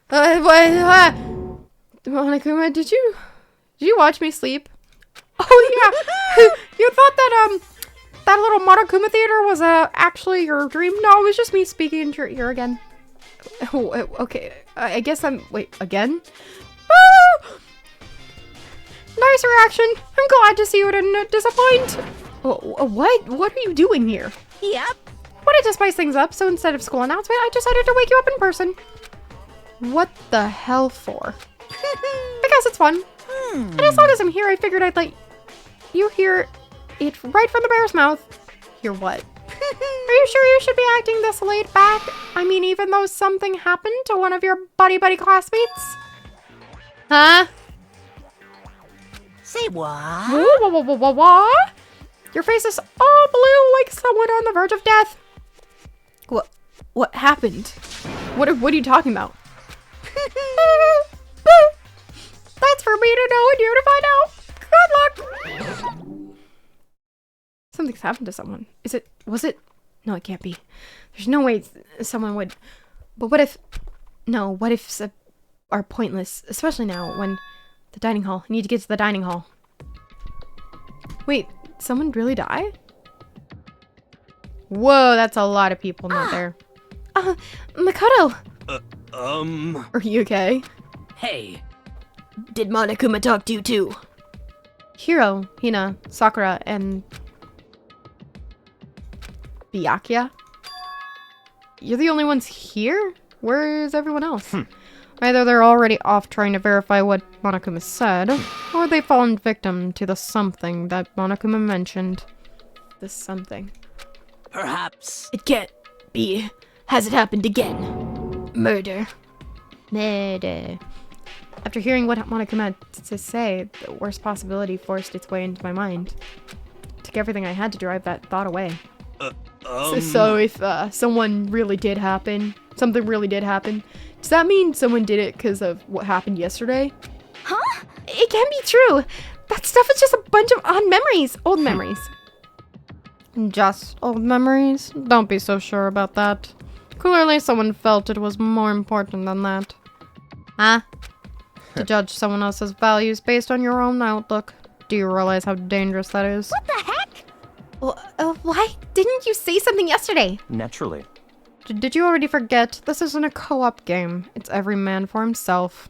Good morning. What? Monokuma, did you watch me sleep? Oh yeah. You thought that that little Monokuma theater was actually your dream? No, it was just me speaking into your ear again. Oh, okay. I guess wait, again? Ah! Nice reaction. I'm glad to see you didn't disappoint. Oh, what are you doing here? Yep. Wanted to spice things up, so instead of school announcement, I decided to wake you up in person. What the hell for? I guess it's fun. And as long as I'm here, I figured I'd let You hear it right from the bear's mouth. Hear what? Are you sure you should be acting this laid back? I mean, even though something happened to one of your buddy classmates? Huh? Say what? What? Your face is all blue like someone on the verge of death. What happened? What are you talking about? That's for me to know and you to find out. Good luck. Something's happened to someone. Was it? No, it can't be. There's no way someone would. But what if? No, what ifs are pointless, especially now when the dining hall. I need to get to the dining hall. Wait, someone really died? Whoa, that's a lot of people not there. Makoto! Are you okay? Hey, Did Monokuma talk to you too? Hiro, Hina, Sakura, and Byakuya? You're the only ones here? Where is everyone else? Either they're already off trying to verify what Monokuma said, or they've fallen victim to the something that Monokuma mentioned. The something. perhaps. It can't be. Has it happened again? Murder. Murder. After hearing what Monokuma had to say, the worst possibility forced its way into my mind. Took everything I had to drive that thought away. So if something really did happen, does that mean someone did it because of what happened yesterday? Huh? It can be true. That stuff is just a bunch of old memories. Just old memories? Don't be so sure about that. Clearly someone felt it was more important than that. Huh? To judge someone else's values based on your own outlook. Do you realize how dangerous that is? What the heck? Why didn't you say something yesterday? Naturally. Did you already forget? This isn't a co-op game. It's every man for himself.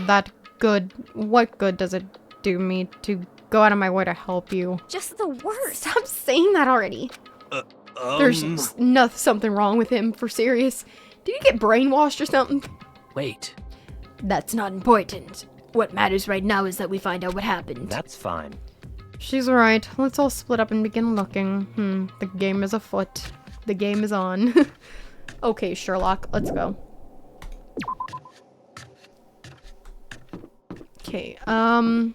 That good. What good does it do me to go out of my way to help you? Just the worst. Stop saying that already. There's something wrong with him, for serious. Did you get brainwashed or something? Wait. That's not important. What matters right now is that we find out what happened. That's fine. She's right. Let's all split up and begin looking. The game is afoot. The game is on. Okay, Sherlock, let's go. Okay, I'm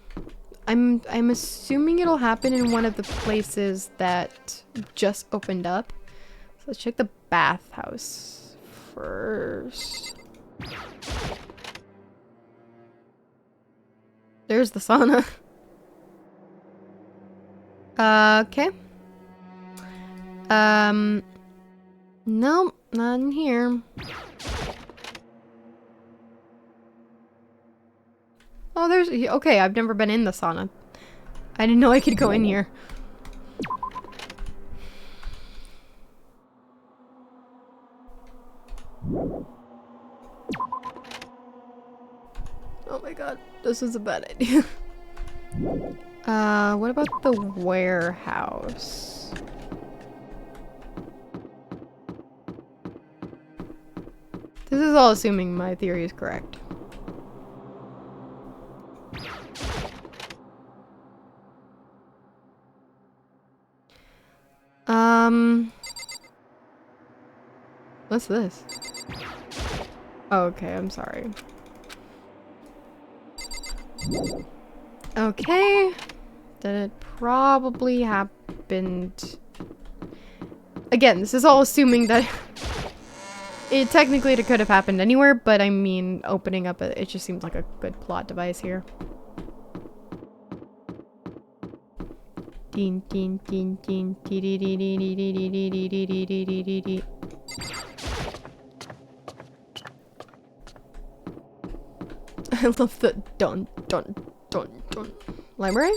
assuming it'll happen in one of the places that just opened up. So let's check the bathhouse first. There's the sauna. Okay. Nope, not in here. Oh, there's... Okay, I've never been in the sauna. I didn't know I could go in here. Oh my god, this is a bad idea. What about the warehouse? This is all assuming my theory is correct. What's this? Oh, okay, I'm sorry. Okay. Then it probably happened... Again, this is all assuming that... It technically could have happened anywhere, but I mean, opening up it just seems like a good plot device here. Ding ding ding ding dee dee dee dee dee dee dee dee dee dee dee dee dee dee. I love the dun dun dun dun. Library?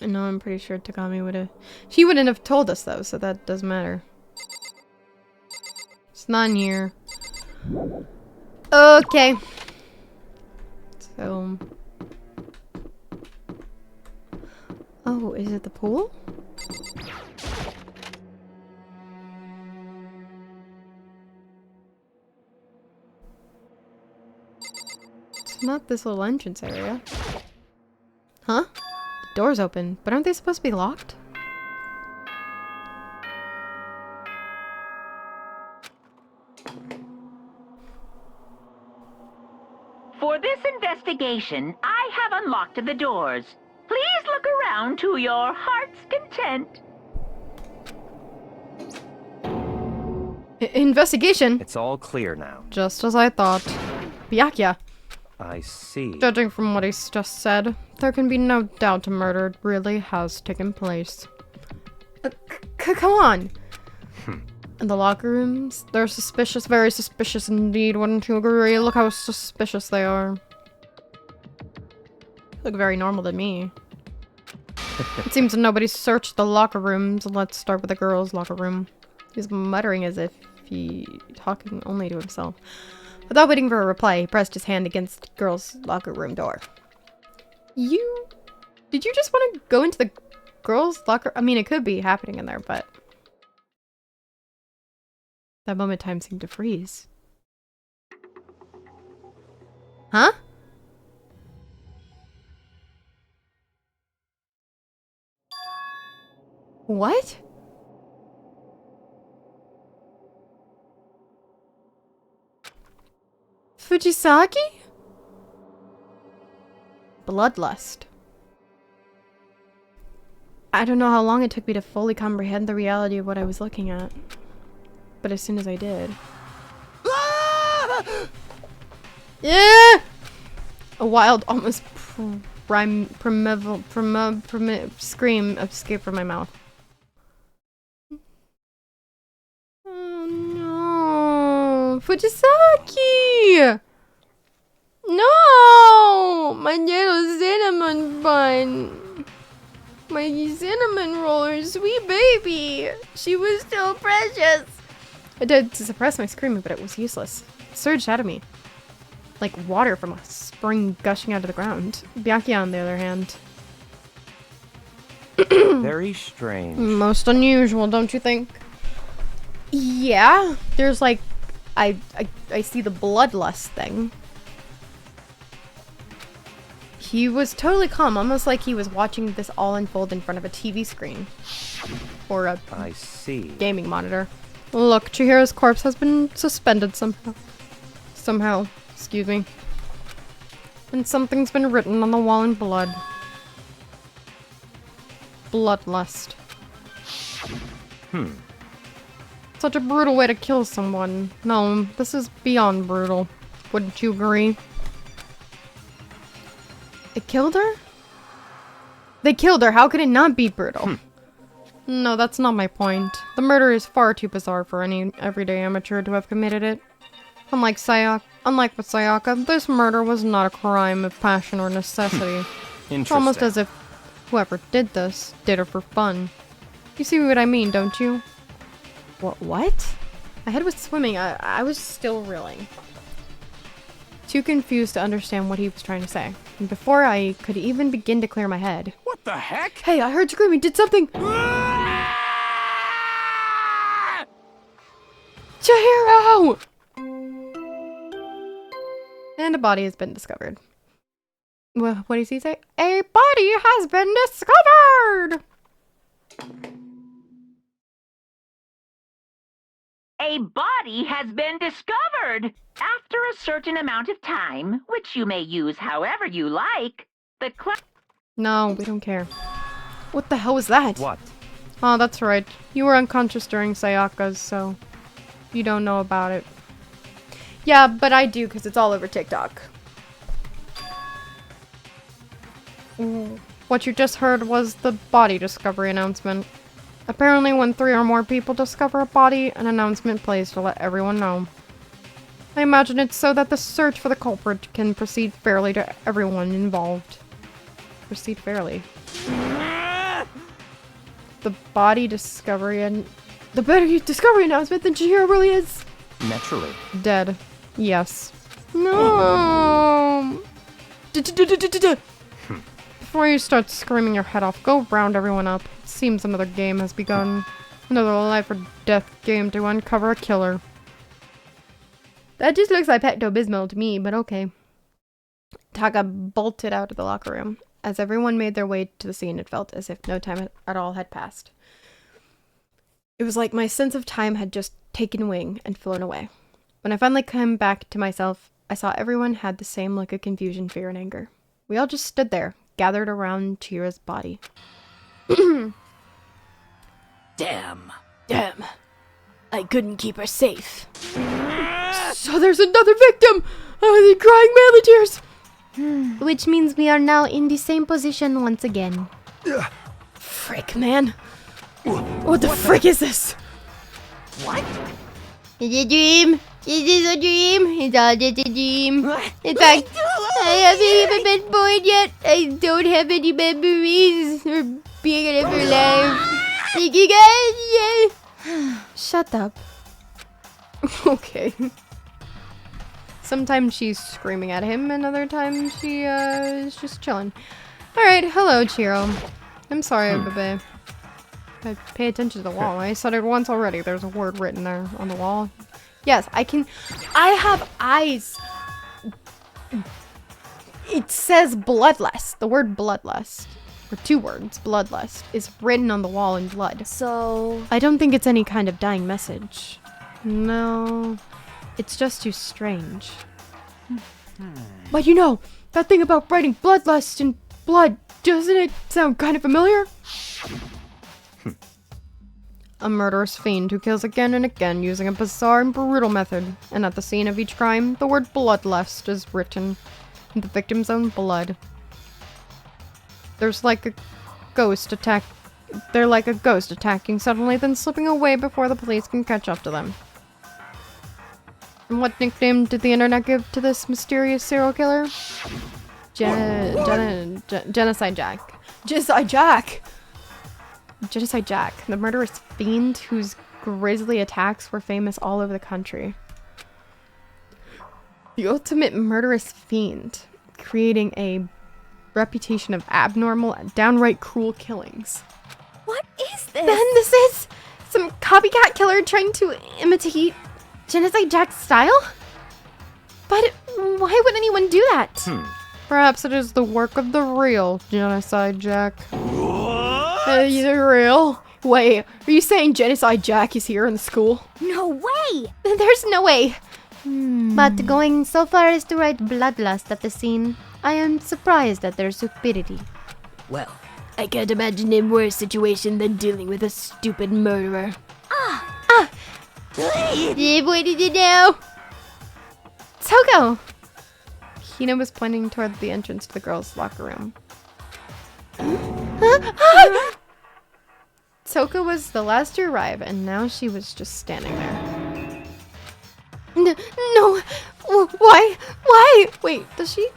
No, I'm pretty sure Takami would have... She wouldn't have told us though, so that doesn't matter. It's not in here. Okay. So... Oh, is it the pool? It's not this little entrance area. doors open, but aren't they supposed to be locked? For this investigation, I have unlocked the doors. Please look around to your heart's content. Investigation? It's all clear now. Just as I thought. Byakuya. I see. Judging from what he's just said, there can be no doubt a murder really has taken place. Come on! In the locker rooms, they're suspicious, very suspicious indeed, wouldn't you agree? Look how suspicious they are. Look very normal to me. It seems that nobody searched the locker rooms. Let's start with the girls' locker room. He's muttering as if he talking only to himself. Without waiting for a reply, he pressed his hand against the girls' locker room door. Did you just want to go into the girls' locker? I mean, it could be happening in there, but that moment time seemed to freeze. Huh? What? Fujisaki? Bloodlust. I don't know how long it took me to fully comprehend the reality of what I was looking at. But as soon as I did... Yeah! A wild, almost primeval scream escaped from my mouth. Oh no! Fujisaki! No! My little cinnamon bun! My cinnamon roller, sweet baby! She was so precious! I tried to suppress my screaming, but it was useless. It surged out of me. Like water from a spring gushing out of the ground. Byakuya, on the other hand. Very strange. Most unusual, don't you think? Yeah, there's like... I see the bloodlust thing. He was totally calm, almost like he was watching this all unfold in front of a TV screen. Or a I see. gaming monitor. Look, Chihiro's corpse has been suspended somehow. Excuse me. And something's been written on the wall in blood. Bloodlust. Such a brutal way to kill someone. No, this is beyond brutal. Wouldn't you agree? It killed her? They killed her. How could it not be brutal? No, that's not my point. The murder is far too bizarre for any everyday amateur to have committed it. Unlike with Sayaka, this murder was not a crime of passion or necessity. It's almost as if whoever did this did it for fun. You see what I mean, don't you? What? My head was swimming. I was still reeling. Too confused to understand what he was trying to say. And before I could even begin to clear my head... What the heck? Hey, I heard screaming. Did something... Chihiro! And a body has been discovered. What does he say? A body has been discovered! A body has been discovered! After a certain amount of time, which you may use however you like, the No, we don't care. What the hell was that? What? Oh, that's right. You were unconscious during Sayaka's, so you don't know about it. Yeah, but I do because it's all over TikTok. What you just heard was the body discovery announcement. Apparently when 3 or more people discover a body, an announcement plays to let everyone know. I imagine it's so that the search for the culprit can proceed fairly to everyone involved. Proceed fairly. The body discovery and... The body discovery announcement that Chihiro really is... Naturally. Dead. Yes. No! Before you start screaming your head off, go round everyone up. It seems another game has begun. Another life or death game to uncover a killer. That just looks like Pepto-Bismol to me, but okay. Taka bolted out of the locker room. As everyone made their way to the scene, it felt as if no time at all had passed. It was like my sense of time had just taken wing and flown away. When I finally came back to myself, I saw everyone had the same look of confusion, fear, and anger. We all just stood there, gathered around Chira's body. Damn. I couldn't keep her safe. So there's another victim! The crying manly tears! Which means we are now in the same position once again. Frick, man. What the frick is this? What? It's a dream! It is a dream! It's all just a dream! In fact, I haven't even been born yet! I don't have any memories or being ever alive! Thank you guys! Shut up. Okay. Sometimes she's screaming at him, and other times she is just chilling. Alright, hello, Chiro. I'm sorry, Bebe. Pay attention to the wall. I said it once already. There's a word written there on the wall. Yes, I have eyes. It says bloodlust. The word bloodlust, or two words, bloodlust, is written on the wall in blood. So... I don't think it's any kind of dying message. No, it's just too strange. But you know, that thing about writing bloodlust in blood, doesn't it sound kind of familiar? A murderous fiend who kills again and again using a bizarre and brutal method, and at the scene of each crime, the word bloodlust is written in the victim's own blood. There's like a ghost attack. They're like a ghost attacking suddenly, then slipping away before the police can catch up to them. And what nickname did the internet give to this mysterious serial killer? Genocide Jack. Genocide Jack! Genocide Jack, the murderous fiend whose grisly attacks were famous all over the country. The ultimate murderous fiend, creating a reputation of abnormal and downright cruel killings. What is this? Then this is some copycat killer trying to imitate Genocide Jack's style? But why would anyone do that? Perhaps it is the work of the real Genocide Jack. You're real? Wait, are you saying Genocide Jack is here in the school? No way! There's no way. But going so far as to write bloodlust at the scene, I am surprised at their stupidity. Well, I can't imagine a worse situation than dealing with a stupid murderer. What did you do? Toko! Hina was pointing toward the entrance to the girls' locker room. Toko was the last to arrive, and now she was just standing there. No! Why? Why? Wait, does she?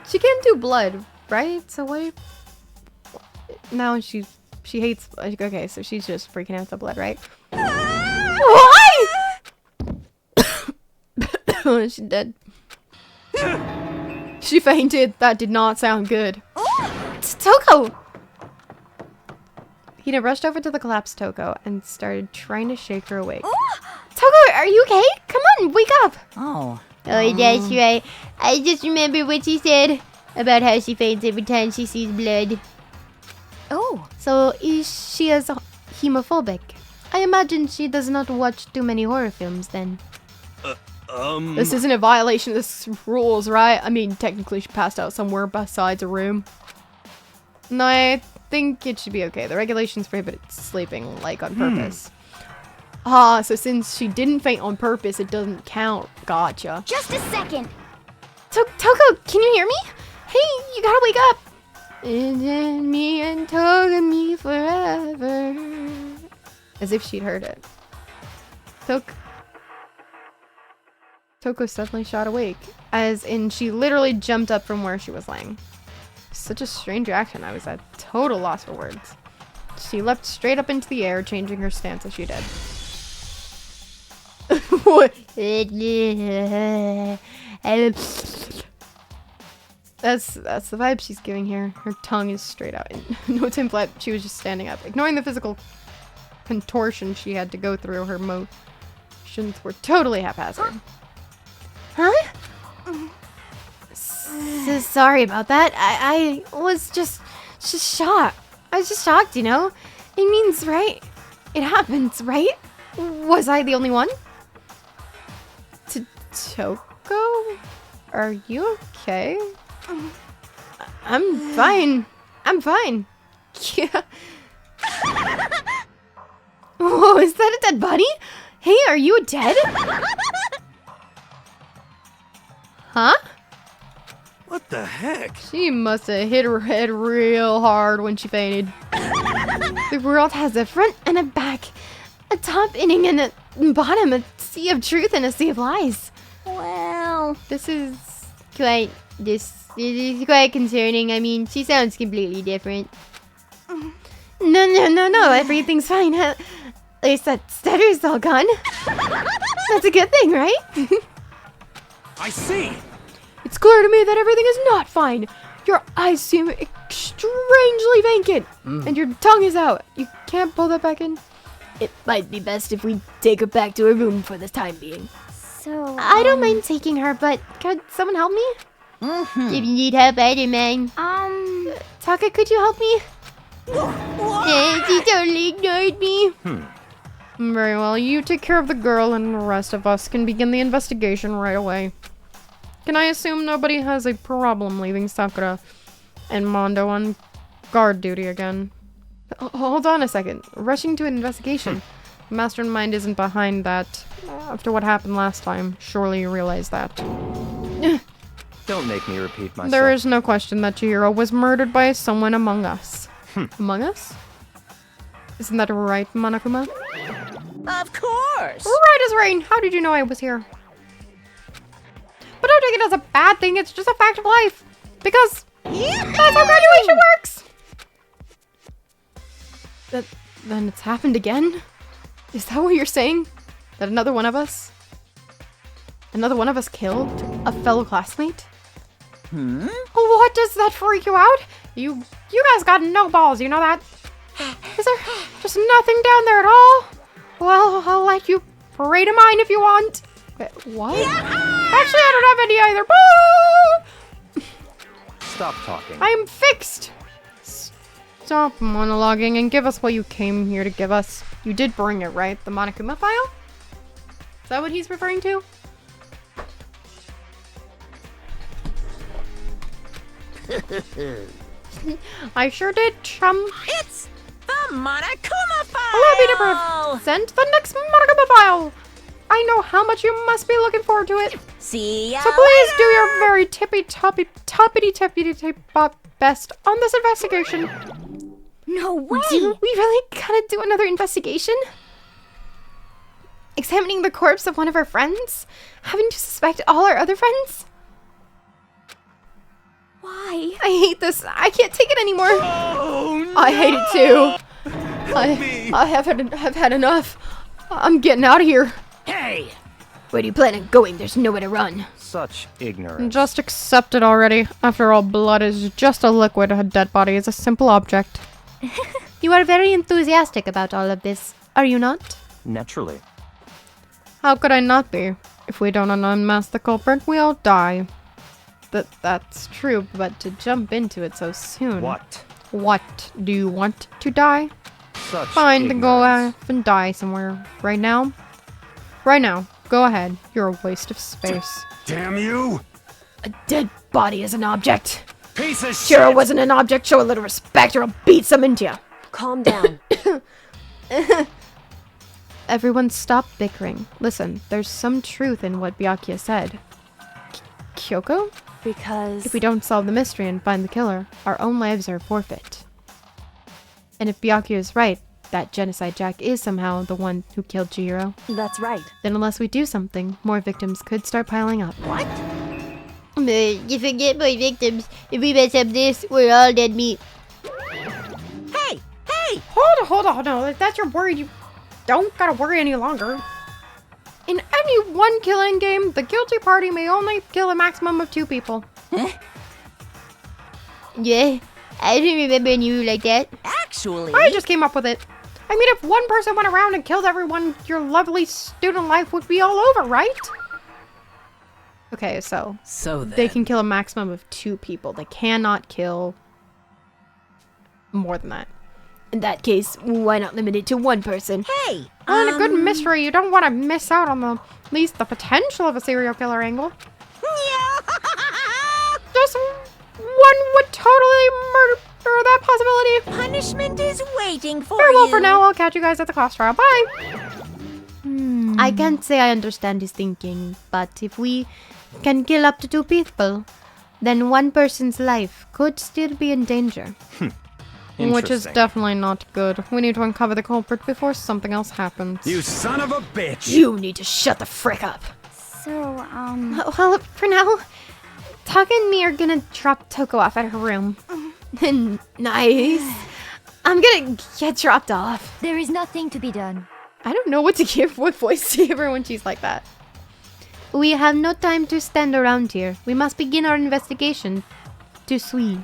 She can't do blood, right? So why? Now she hates. Okay, so she's just freaking out the blood, right? Why? She's dead. She fainted. That did not sound good. Toko! Hina rushed over to the collapsed Toko and started trying to shake her awake. Toko, are you okay? Come on, wake up! Oh. Oh, that's right. I just remember what she said about how she faints every time she sees blood. Oh. So, is she as hemophobic? I imagine she does not watch too many horror films then. This isn't a violation of the rules, right? I mean, technically she passed out somewhere besides a room. No, I think it should be okay. The regulations prohibit sleeping, like, on purpose. So since she didn't faint on purpose, it doesn't count. Gotcha. Just a second. Toko, can you hear me? Hey, you gotta wake up. And then me and Toga me forever. As if she'd heard it. Toko suddenly shot awake, as in she literally jumped up from where she was laying. Such a strange reaction, I was at total loss for words. She leapt straight up into the air, changing her stance as she did. What? That's the vibe she's giving here. Her tongue is straight out. No template, she was just standing up. Ignoring the physical contortion she had to go through, her motions were totally haphazard. Huh? Sorry about that. I was just shocked. I was just shocked, you know? It means, right? It happens, right? Was I the only one? Toko? Are you okay? I'm fine. I'm fine. Yeah. Oh, is that a dead body? Hey, are you dead? Huh? What the heck? She must have hit her head real hard when she fainted. The world has a front and a back, a top inning and a bottom, a sea of truth and a sea of lies. Well, this is quite concerning. I mean, she sounds completely different. No, everything's fine. At least that stutter's all gone. That's a good thing, right? I see. It's clear to me that everything is not fine. Your eyes seem strangely vacant, and your tongue is out. You can't pull that back in? It might be best if we take her back to her room for the time being. So, I don't mind taking her, but could someone help me? If you need help, I don't mind. Taka, could you help me? She totally ignored me. Very well, you take care of the girl and the rest of us can begin the investigation right away. Can I assume nobody has a problem leaving Sakura and Mondo on guard duty again? Hold on a second. Rushing to an investigation. Mastermind isn't behind that. After what happened last time, surely you realize that. Don't make me repeat myself. There is no question that Chihiro was murdered by someone among us. Among us? Isn't that right, Monokuma? Of course! Right as rain! How did you know I was here? But don't take it as a bad thing, it's just a fact of life. Because that's how graduation works! Then it's happened again? Is that what you're saying? That another one of us killed a fellow classmate? What does that freak you out? You guys got no balls, you know that? Is there just nothing down there at all? Well, I'll let you pray to mine if you want. What? Actually, I don't have any either. Stop talking. I'm fixed. Stop monologuing and give us what you came here to give us. You did bring it, right? The Monokuma file? Is that what he's referring to? I sure did, chum. It's the Monokuma file! Allow me to present the next Monokuma file. I know how much you must be looking forward to it. See ya So please do your very tippity best on this investigation. No way! Do we really gotta do another investigation? Examining the corpse of one of our friends? Having to suspect all our other friends? Why? I hate this. I can't take it anymore. Oh, no! I hate it too. me. I have had enough. I'm getting out of here. Hey! Where do you plan on going? There's nowhere to run. Such ignorance. Just accept it already. After all, blood is just a liquid. A dead body is a simple object. You are very enthusiastic about all of this, are you not? Naturally. How could I not be? If we don't unmask the culprit, we all die. That's true, but to jump into it so soon. What? What? Do you want to die? Such Fine, then go ignorance. off and die somewhere. Right now? Right now. Go ahead. You're a waste of space. Damn you! A dead body is an object. Piece of Shiro shit! wasn't an object. Show a little respect or I'll beat some into you. Calm down. Everyone stop bickering. Listen, there's some truth in what Byakuya said. Kyoko? Because... If we don't solve the mystery and find the killer, our own lives are forfeit. And if Byakuya is right, that Genocide Jack is somehow the one who killed Chihiro, That's right. then unless we do something, more victims could start piling up. What? You forget my victims. If we mess up this, we're all dead meat. Hey! Hey! Hold on. No, if that's your worry, you don't gotta worry any longer. In any one killing game, the guilty party may only kill a maximum of 2 people. Yeah, I didn't remember you like that. Actually... I just came up with it. I mean, if one person went around and killed everyone, your lovely student life would be all over, right? Okay, so So then. they can kill a maximum of 2 people. They cannot kill more than that. In that case, why not limit it to one person? Hey! Well, in a good mystery, you don't want to miss out on at least the potential of a serial killer angle. Just one would totally murder that possibility. Punishment is waiting for Farewell you. for now. I'll catch you guys at the class trial. Bye. I can't say I understand his thinking, but if we can kill up to 2 people, then one person's life could still be in danger. Which is Interesting. definitely not good. We need to uncover the culprit before something else happens. You son of a bitch! You need to shut the frick up. So, Well, for now, Taka and me are gonna drop Toko off at her room. Nice. I'm gonna get dropped off. there is nothing to be done. I don't know what voice to give her when she's like that. We have no time to stand around here. We must begin our investigation. To Sui.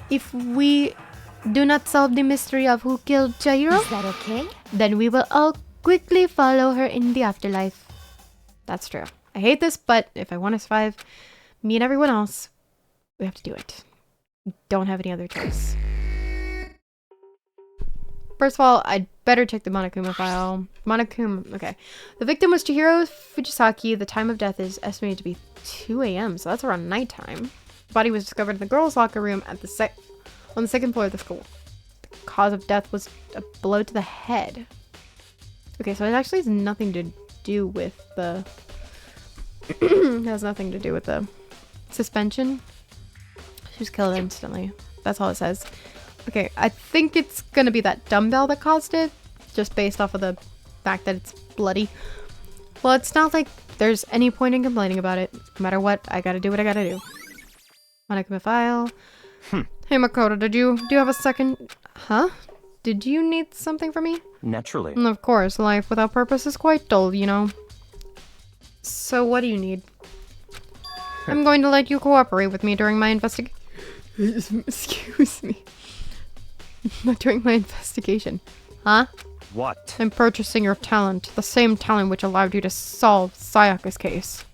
If we do not solve the mystery of who killed Chihiro, Is that okay? then we will all quickly follow her in the afterlife. That's true. I hate this, but if I want to survive, me and everyone else, we have to do it. We don't have any other choice. First of all, I'd better check the Monokuma file. Monokuma, okay. The victim was Chihiro Fujisaki. The time of death is estimated to be 2 a.m., so that's around nighttime. The body was discovered in the girls' locker room at on the 2nd floor of the school. The cause of death was a blow to the head. Okay, so it actually has nothing to do with the... it has nothing to do with the suspension. She was killed instantly. That's all it says. Okay, I think it's gonna be that dumbbell that caused it, just based off of the fact that it's bloody. Well, it's not like there's any point in complaining about it. No matter what, I gotta do what I gotta do. Monokuma file. Hey Makoto, do you have a second? Huh? Did you need something from me? Naturally. Of course, life without purpose is quite dull, you know. So what do you need? I'm going to let you cooperate with me during my investigation. Excuse me. During my investigation. Huh? What? I'm purchasing your talent. The same talent which allowed you to solve Sayaka's case.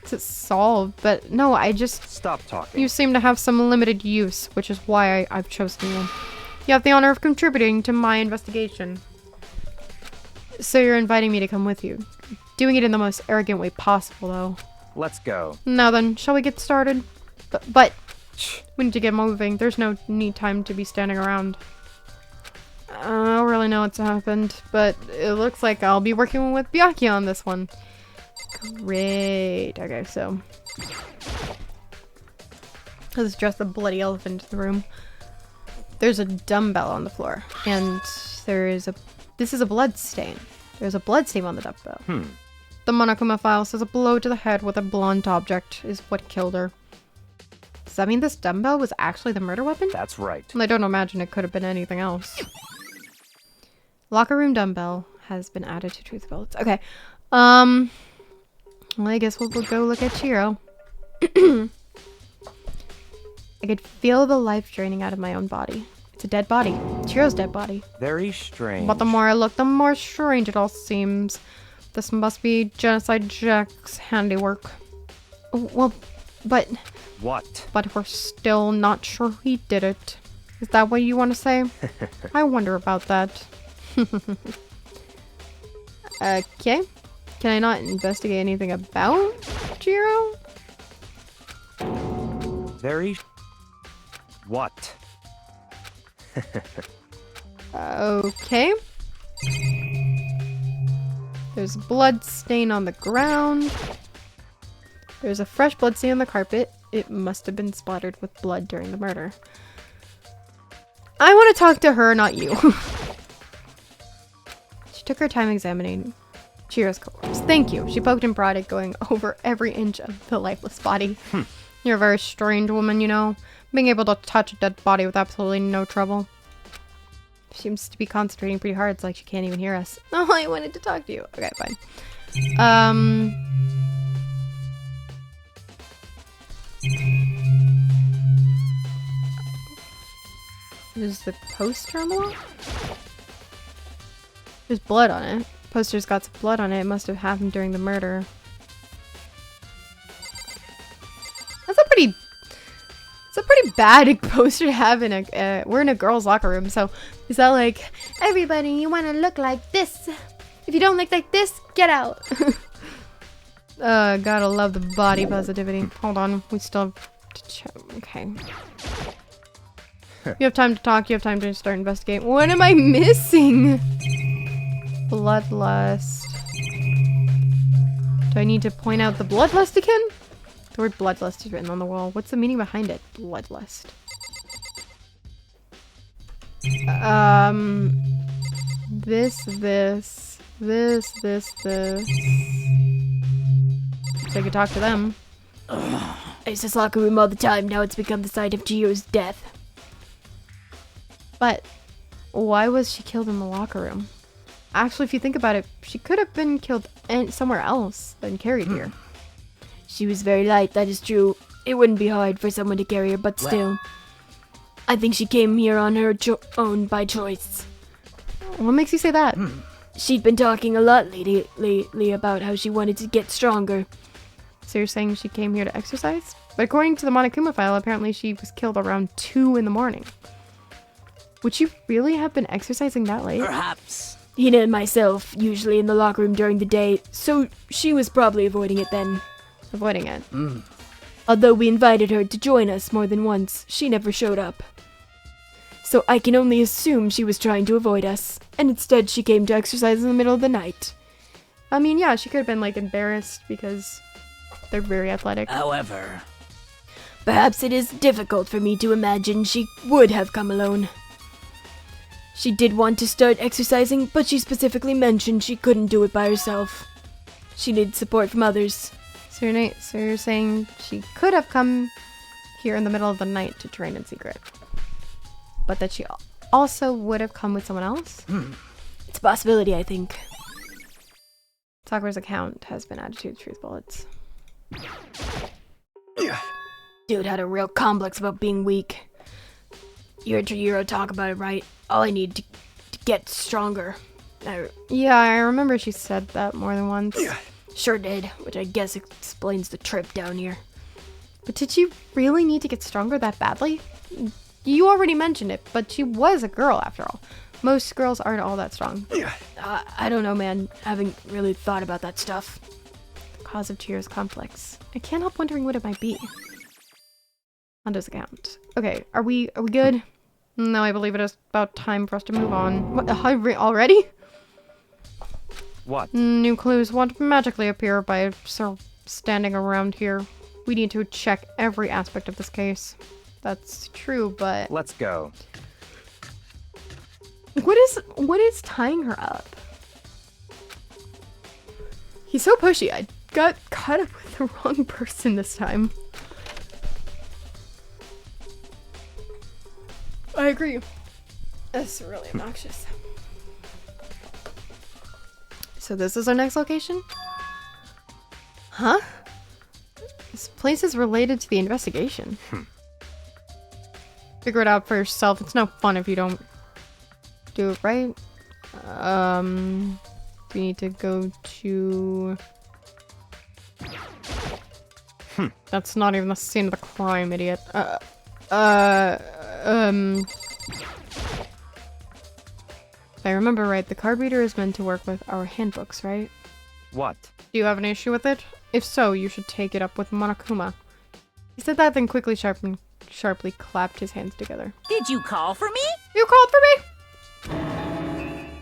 Is it solved? But no, I just... Stop talking. You seem to have some limited use, which is why I've chosen you. You have the honor of contributing to my investigation. So you're inviting me to come with you. Doing it in the most arrogant way possible, though. Let's go. Now then, shall we get started? But we need to get moving. There's no need time to be standing around. I don't really know what's happened, but it looks like I'll be working with Byakuya on this one. Great. Okay, so let's address the bloody elephant in the room. There's a dumbbell on the floor, and this is a blood stain. There's a blood stain on the dumbbell. The Monokuma file says a blow to the head with a blunt object is what killed her. Does that mean this dumbbell was actually the murder weapon? That's right. I don't imagine it could have been anything else. Locker room dumbbell has been added to truth bullets. Okay. Well, I guess we'll go look at Chihiro. I could feel the life draining out of my own body. It's a dead body. Chihiro's dead body. Very strange. But the more I look, the more strange it all seems. This must be Genocide Jack's handiwork. Well, but What? we're still not sure he did it. Is that what you want to say? I wonder about that. Okay. Can I not investigate anything about Chihiro? Very... What? Okay. There's a blood stain on the ground. There's a fresh blood stain on the carpet. It must have been splattered with blood during the murder. I want to talk to her, not you. She took her time examining Chihiro's corpse. Thank you. She poked and prodded, going over every inch of the lifeless body. You're a very strange woman, you know. Being able to touch a dead body with absolutely no trouble. She seems to be concentrating pretty hard. It's like she can't even hear us. Oh, I wanted to talk to you. Okay, fine. Is the poster on the wall? There's blood on it. Poster's got some blood on it. It must have happened during the murder. bad poster to have in a, we're in a girls' locker room, so is that like, everybody, you want to look like this. If you don't look like this, get out. Gotta love the body positivity. Hold on, we still have to check. Okay. You have time to talk, you have time to start investigating. What am I missing? Bloodlust. Do I need to point out the bloodlust again? The word bloodlust is written on the wall. What's the meaning behind it? Bloodlust. This. So I could talk to them. I use this locker room all the time. Now it's become the site of Jiro's death. But why was she killed in the locker room? Actually, if you think about it, she could have been killed somewhere else than carried here. She was very light, that is true. It wouldn't be hard for someone to carry her, but still. I think she came here on her own by choice. What makes you say that? She'd been talking a lot lately about how she wanted to get stronger. So you're saying she came here to exercise? But according to the Monokuma file, apparently she was killed around 2 in the morning. Would she really have been exercising that late? Perhaps. Hina and myself, usually in the locker room during the day, so she was probably avoiding it then. Avoiding it. Although we invited her to join us more than once, she never showed up. So I can only assume she was trying to avoid us, and instead she came to exercise in the middle of the night. I mean, yeah, she could have been like embarrassed because they're very athletic. However, perhaps it is difficult for me to imagine she would have come alone. She did want to start exercising, but she specifically mentioned she couldn't do it by herself. She needed support from others. So you're saying she could have come here in the middle of the night to train in secret, but that she also would have come with someone else? It's a possibility, I think. Sakura's account has been added to the truth bullets. Dude had a real complex about being weak. You heard Chihiro talk about it, right? All I need to get stronger. Yeah, I remember she said that more than once. Sure did, which I guess explains the trip down here. But did she really need to get stronger that badly? You already mentioned it, but she was a girl after all. Most girls aren't all that strong. I don't know, man. Haven't really thought about that stuff. The cause of Chihiro's complex. I can't help wondering what it might be. Honda's account. Okay, are we good? No, I believe it is about time for us to move on. What, already? What? New clues won't magically appear by standing around here. We need to check every aspect of this case. That's true, but... Let's go. What is tying her up? He's so pushy. I got caught up with the wrong person this time. I agree. That's really obnoxious. So this is our next location? Huh? This place is related to the investigation. Figure it out for yourself. It's no fun if you don't do it right. We need to go to... That's not even the scene of the crime, idiot. If I remember right, the card reader is meant to work with our handbooks, right? What? Do you have an issue with it? If so, you should take it up with Monokuma. He said that, then quickly sharply clapped his hands together. did you call for me? You called for me?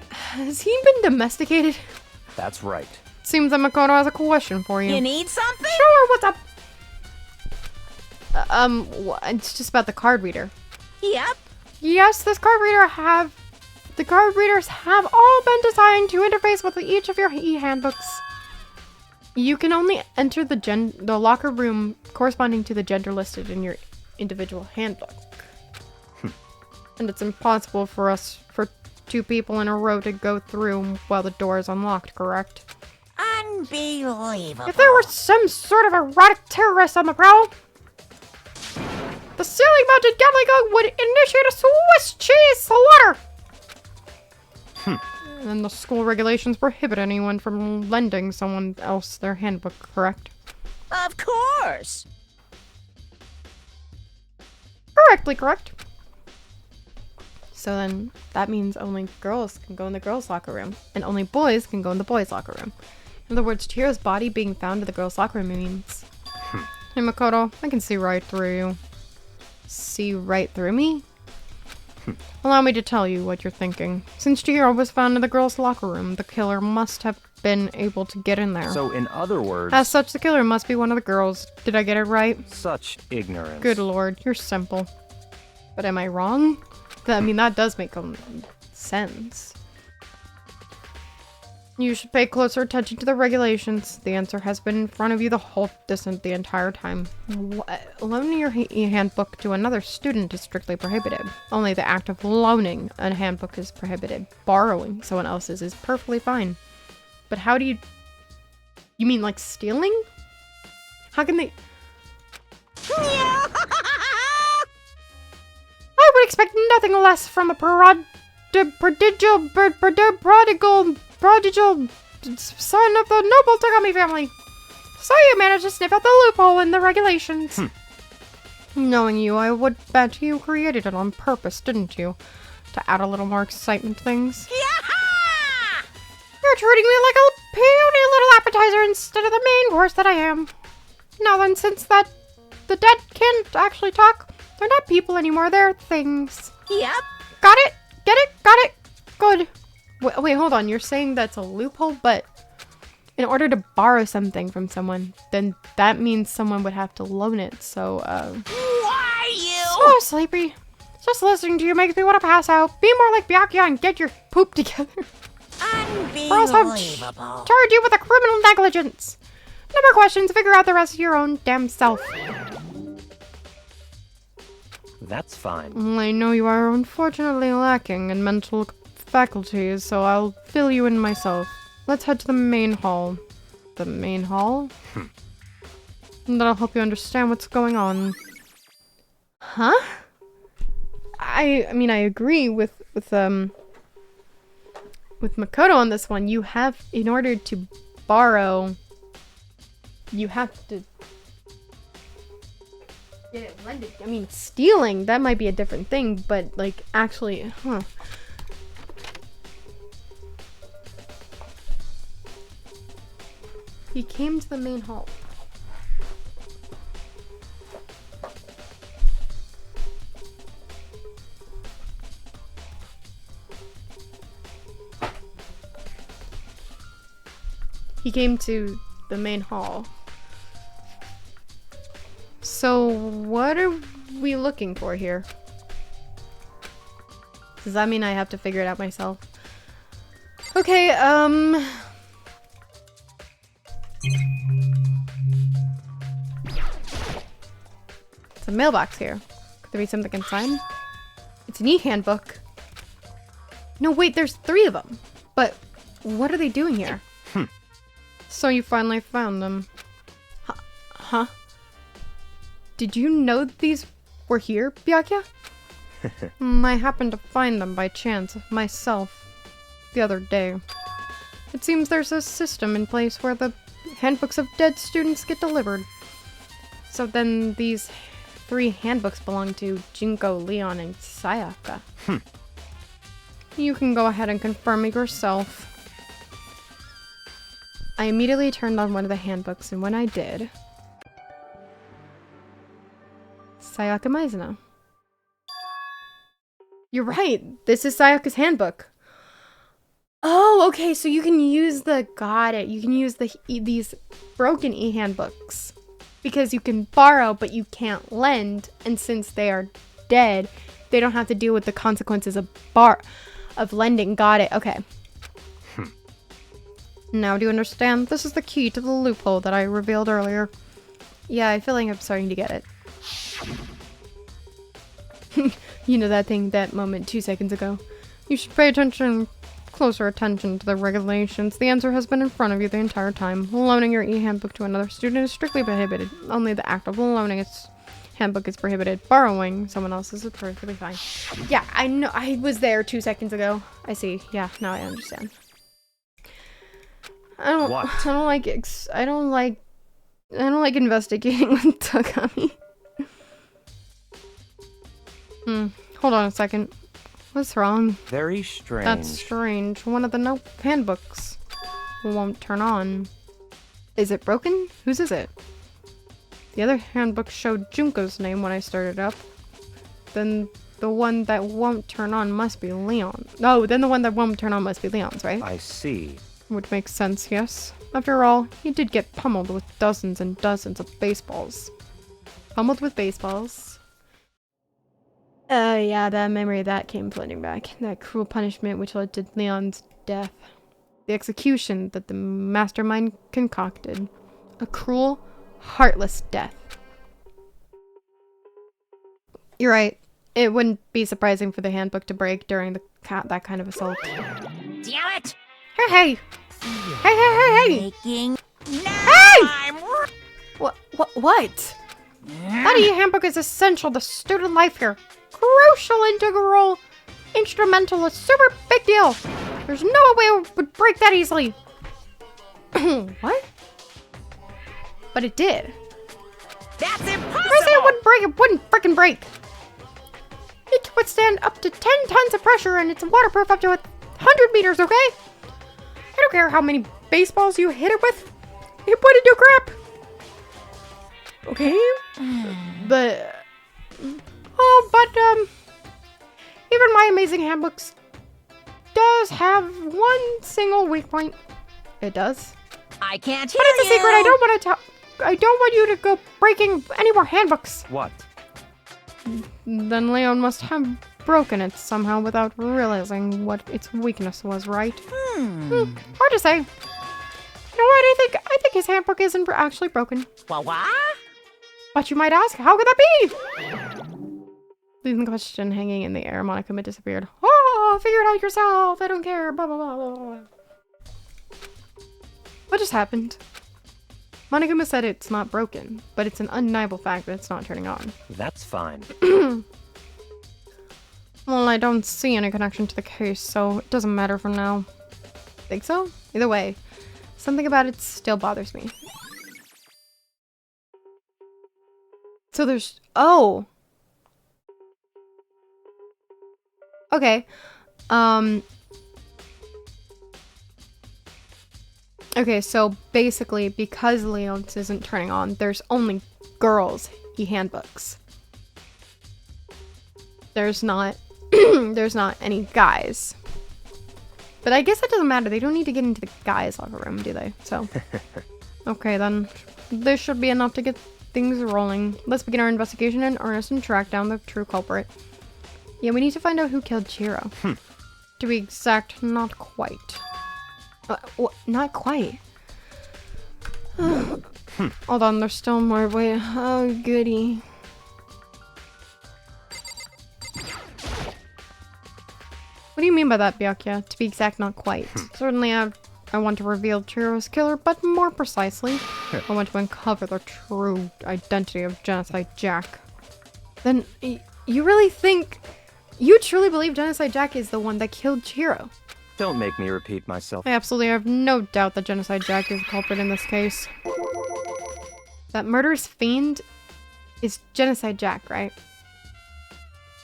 Has he been domesticated? That's right. Seems that Makoto has a question for you. You need something? Sure, what's up? It's just about the card reader. Yep. Yes, the card readers have all been designed to interface with each of your e-handbooks. You can only enter the locker room corresponding to the gender listed in your individual handbook. And it's impossible for 2 people in a row to go through while the door is unlocked, correct? Unbelievable. If there were some sort of erotic terrorist on the prowl, the ceiling mounted Gatling would initiate a Swiss cheese slaughter! And the school regulations prohibit anyone from lending someone else their handbook, correct? Of course. Correctly correct. So then that means only girls can go in the girls' locker room, and only boys can go in the boys' locker room. In other words, Chihiro's body being found in the girls' locker room means... Hey Makoto, I can see right through you. See right through me? Allow me to tell you what you're thinking. Since Chihiro was found in the girls' locker room, the killer must have been able to get in there. So, in other words... As such, the killer must be one of the girls. Did I get it right? Such ignorance. Good lord, you're simple. But am I wrong? I mean, that does make sense. You should pay closer attention to the regulations. The answer has been in front of you the entire time. Loaning your handbook to another student is strictly prohibited. Only the act of loaning a handbook is prohibited. Borrowing someone else's is perfectly fine. But how do you... You mean like stealing? How can they... I would expect nothing less from a prodigal son of the noble Takami family. So you managed to sniff out the loophole in the regulations. Knowing you, I would bet you created it on purpose, didn't you? To add a little more excitement to things. You're treating me like a puny little appetizer instead of the main course that I am. Now then, since the dead can't actually talk, they're not people anymore, they're things. Yep. Got it? Get it? Got it? Good. Wait, hold on. You're saying that's a loophole, but in order to borrow something from someone, then that means someone would have to loan it, so, Why you? So sleepy. Just listening to you makes me want to pass out. Be more like Byakuya and get your poop together. Or else I'll charge you with a criminal negligence. No more questions. Figure out the rest of your own damn self. That's fine. I know you are unfortunately lacking in mental faculties, so I'll fill you in myself. Let's head to the main hall. The main hall? And that'll help you understand what's going on. Huh? I mean, I agree with Makoto on this one. You have, in order to borrow, you have to get it lended. I mean, stealing, that might be a different thing, but like actually, He came to the main hall. He came to the main hall. So what are we looking for here? Does that mean I have to figure it out myself? Okay, it's a mailbox here. Could there be something inside? It's an e-handbook. No, wait, there's 3 of them. But what are they doing here? So you finally found them. Huh? Did you know these were here, Byakuya? I happened to find them by chance myself the other day. It seems there's a system in place where the handbooks of dead students get delivered. So then these 3 handbooks belong to Junko, Leon, and Sayaka. You can go ahead and confirm it yourself. I immediately turned on one of the handbooks, and when I did... Sayaka Maizuna. You're right! This is Sayaka's handbook! Oh, okay, so you can use the... Got it. You can use these broken e-handbooks. Because you can borrow, but you can't lend, and since they are dead, they don't have to deal with the consequences of lending. Got it. Okay. Now do you understand? This is the key to the loophole that I revealed earlier. Yeah, I feel like I'm starting to get it. You know that moment 2 seconds ago. You should pay closer attention to the regulations. The answer has been in front of you the entire time. Loaning your e-handbook to another student is strictly prohibited. Only the act of loaning its handbook is prohibited. Borrowing someone else's is perfectly fine. Yeah, I know. I was there 2 seconds ago. I see. Yeah, now I understand. I don't like investigating with Takami. Hold on a second. What's wrong? Very strange. That's strange. One of the note handbooks won't turn on. Is it broken? Whose is it? The other handbook showed Junko's name when I started up. Then the one that won't turn on must be Leon. No, then the one that won't turn on must be Leon's, right? I see. Which makes sense, yes. After all, he did get pummeled with dozens and dozens of baseballs. Pummeled with baseballs. Yeah, that memory of that came flooding back. That cruel punishment which led to Leon's death. The execution that the mastermind concocted. A cruel, heartless death. You're right. It wouldn't be surprising for the handbook to break during that kind of assault. Damn it! Hey! Hey! Making Hey! What? Study handbook is essential to student life here. Crucial, integral, instrumental, a super big deal. There's no way it would break that easily. What? But it did. That's impossible! I say it wouldn't break, it wouldn't frickin' break. It can withstand up to 10 tons of pressure and it's waterproof up to 100 meters, okay? I don't care how many baseballs you hit it with. It wouldn't do crap. Okay? But... even my amazing handbooks does have one single weak point. It does. I can't hear But it's a you. secret. I don't want you to go breaking any more handbooks. What? Then Leon must have broken it somehow without realizing what its weakness was, right? Hard to say. You know what? I think his handbook isn't actually broken. What? But you might ask, how could that be? Leaving the question hanging in the air, Monokuma disappeared. Oh, figure it out yourself. I don't care. Blah, blah, blah, blah, blah. What just happened? Monokuma said it's not broken, but it's an undeniable fact that it's not turning on. That's fine. Well, I don't see any connection to the case, so it doesn't matter for now. Think so? Either way, something about it still bothers me. So there's... Oh! Okay. Okay, so basically, because Leon's isn't turning on, there's only girls' e-handbooks. There's not... there's not any guys. But I guess that doesn't matter. They don't need to get into the guys' locker room, do they? So... Okay, then. This should be enough to get things rolling. Let's begin our investigation in earnest and track down the true culprit. Yeah, we need to find out who killed Chiro. To be exact, not quite. Not quite? Hold on, there's still more. Wait, oh goody. What do you mean by that, Byakuya? To be exact, not quite. Certainly, I want to reveal Chiro's killer, but more precisely, I want to uncover the true identity of Genocide Jack. Then, you really think... You truly believe Genocide Jack is the one that killed Chiro? Don't make me repeat myself. I absolutely have no doubt that Genocide Jack is the culprit in this case. That murderous fiend is Genocide Jack, right?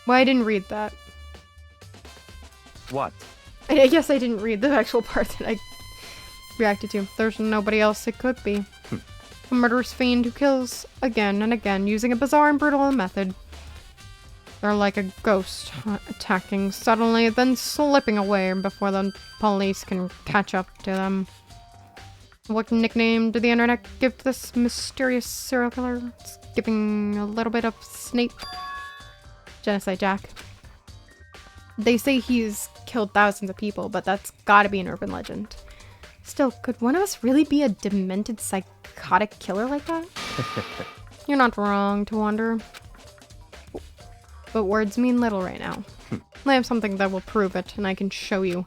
Well, I didn't read that. What? I guess I didn't read the actual part that I reacted to. There's nobody else it could be. A murderous fiend who kills again and again using a bizarre and brutal method. They're like a ghost, attacking suddenly, then slipping away before the police can catch up to them. What nickname did the internet give this mysterious serial killer? It's giving a little bit of Snape. Genocide Jack. They say he's killed thousands of people, but that's gotta be an urban legend. Still, could one of us really be a demented, psychotic killer like that? You're not wrong to wonder. But words mean little right now. I have something that will prove it, and I can show you.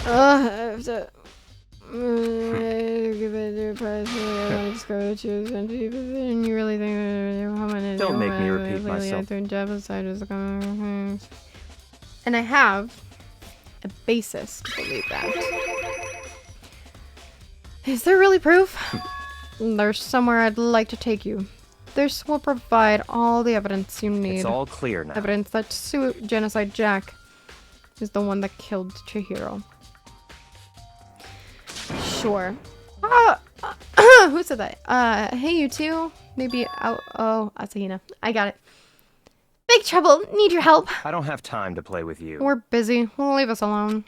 I have to... give it a price. I just go to choose and you really think... Don't make me repeat myself. And I have a basis to believe that. Is there really proof? There's somewhere I'd like to take you. This will provide all the evidence you need. It's all clear now. Evidence that Genocide Jack is the one that killed Chihiro. Sure. Who said that? Hey, you two. Maybe oh, Asahina. I got it. Big trouble. Need your help. I don't have time to play with you. We're busy. Leave us alone.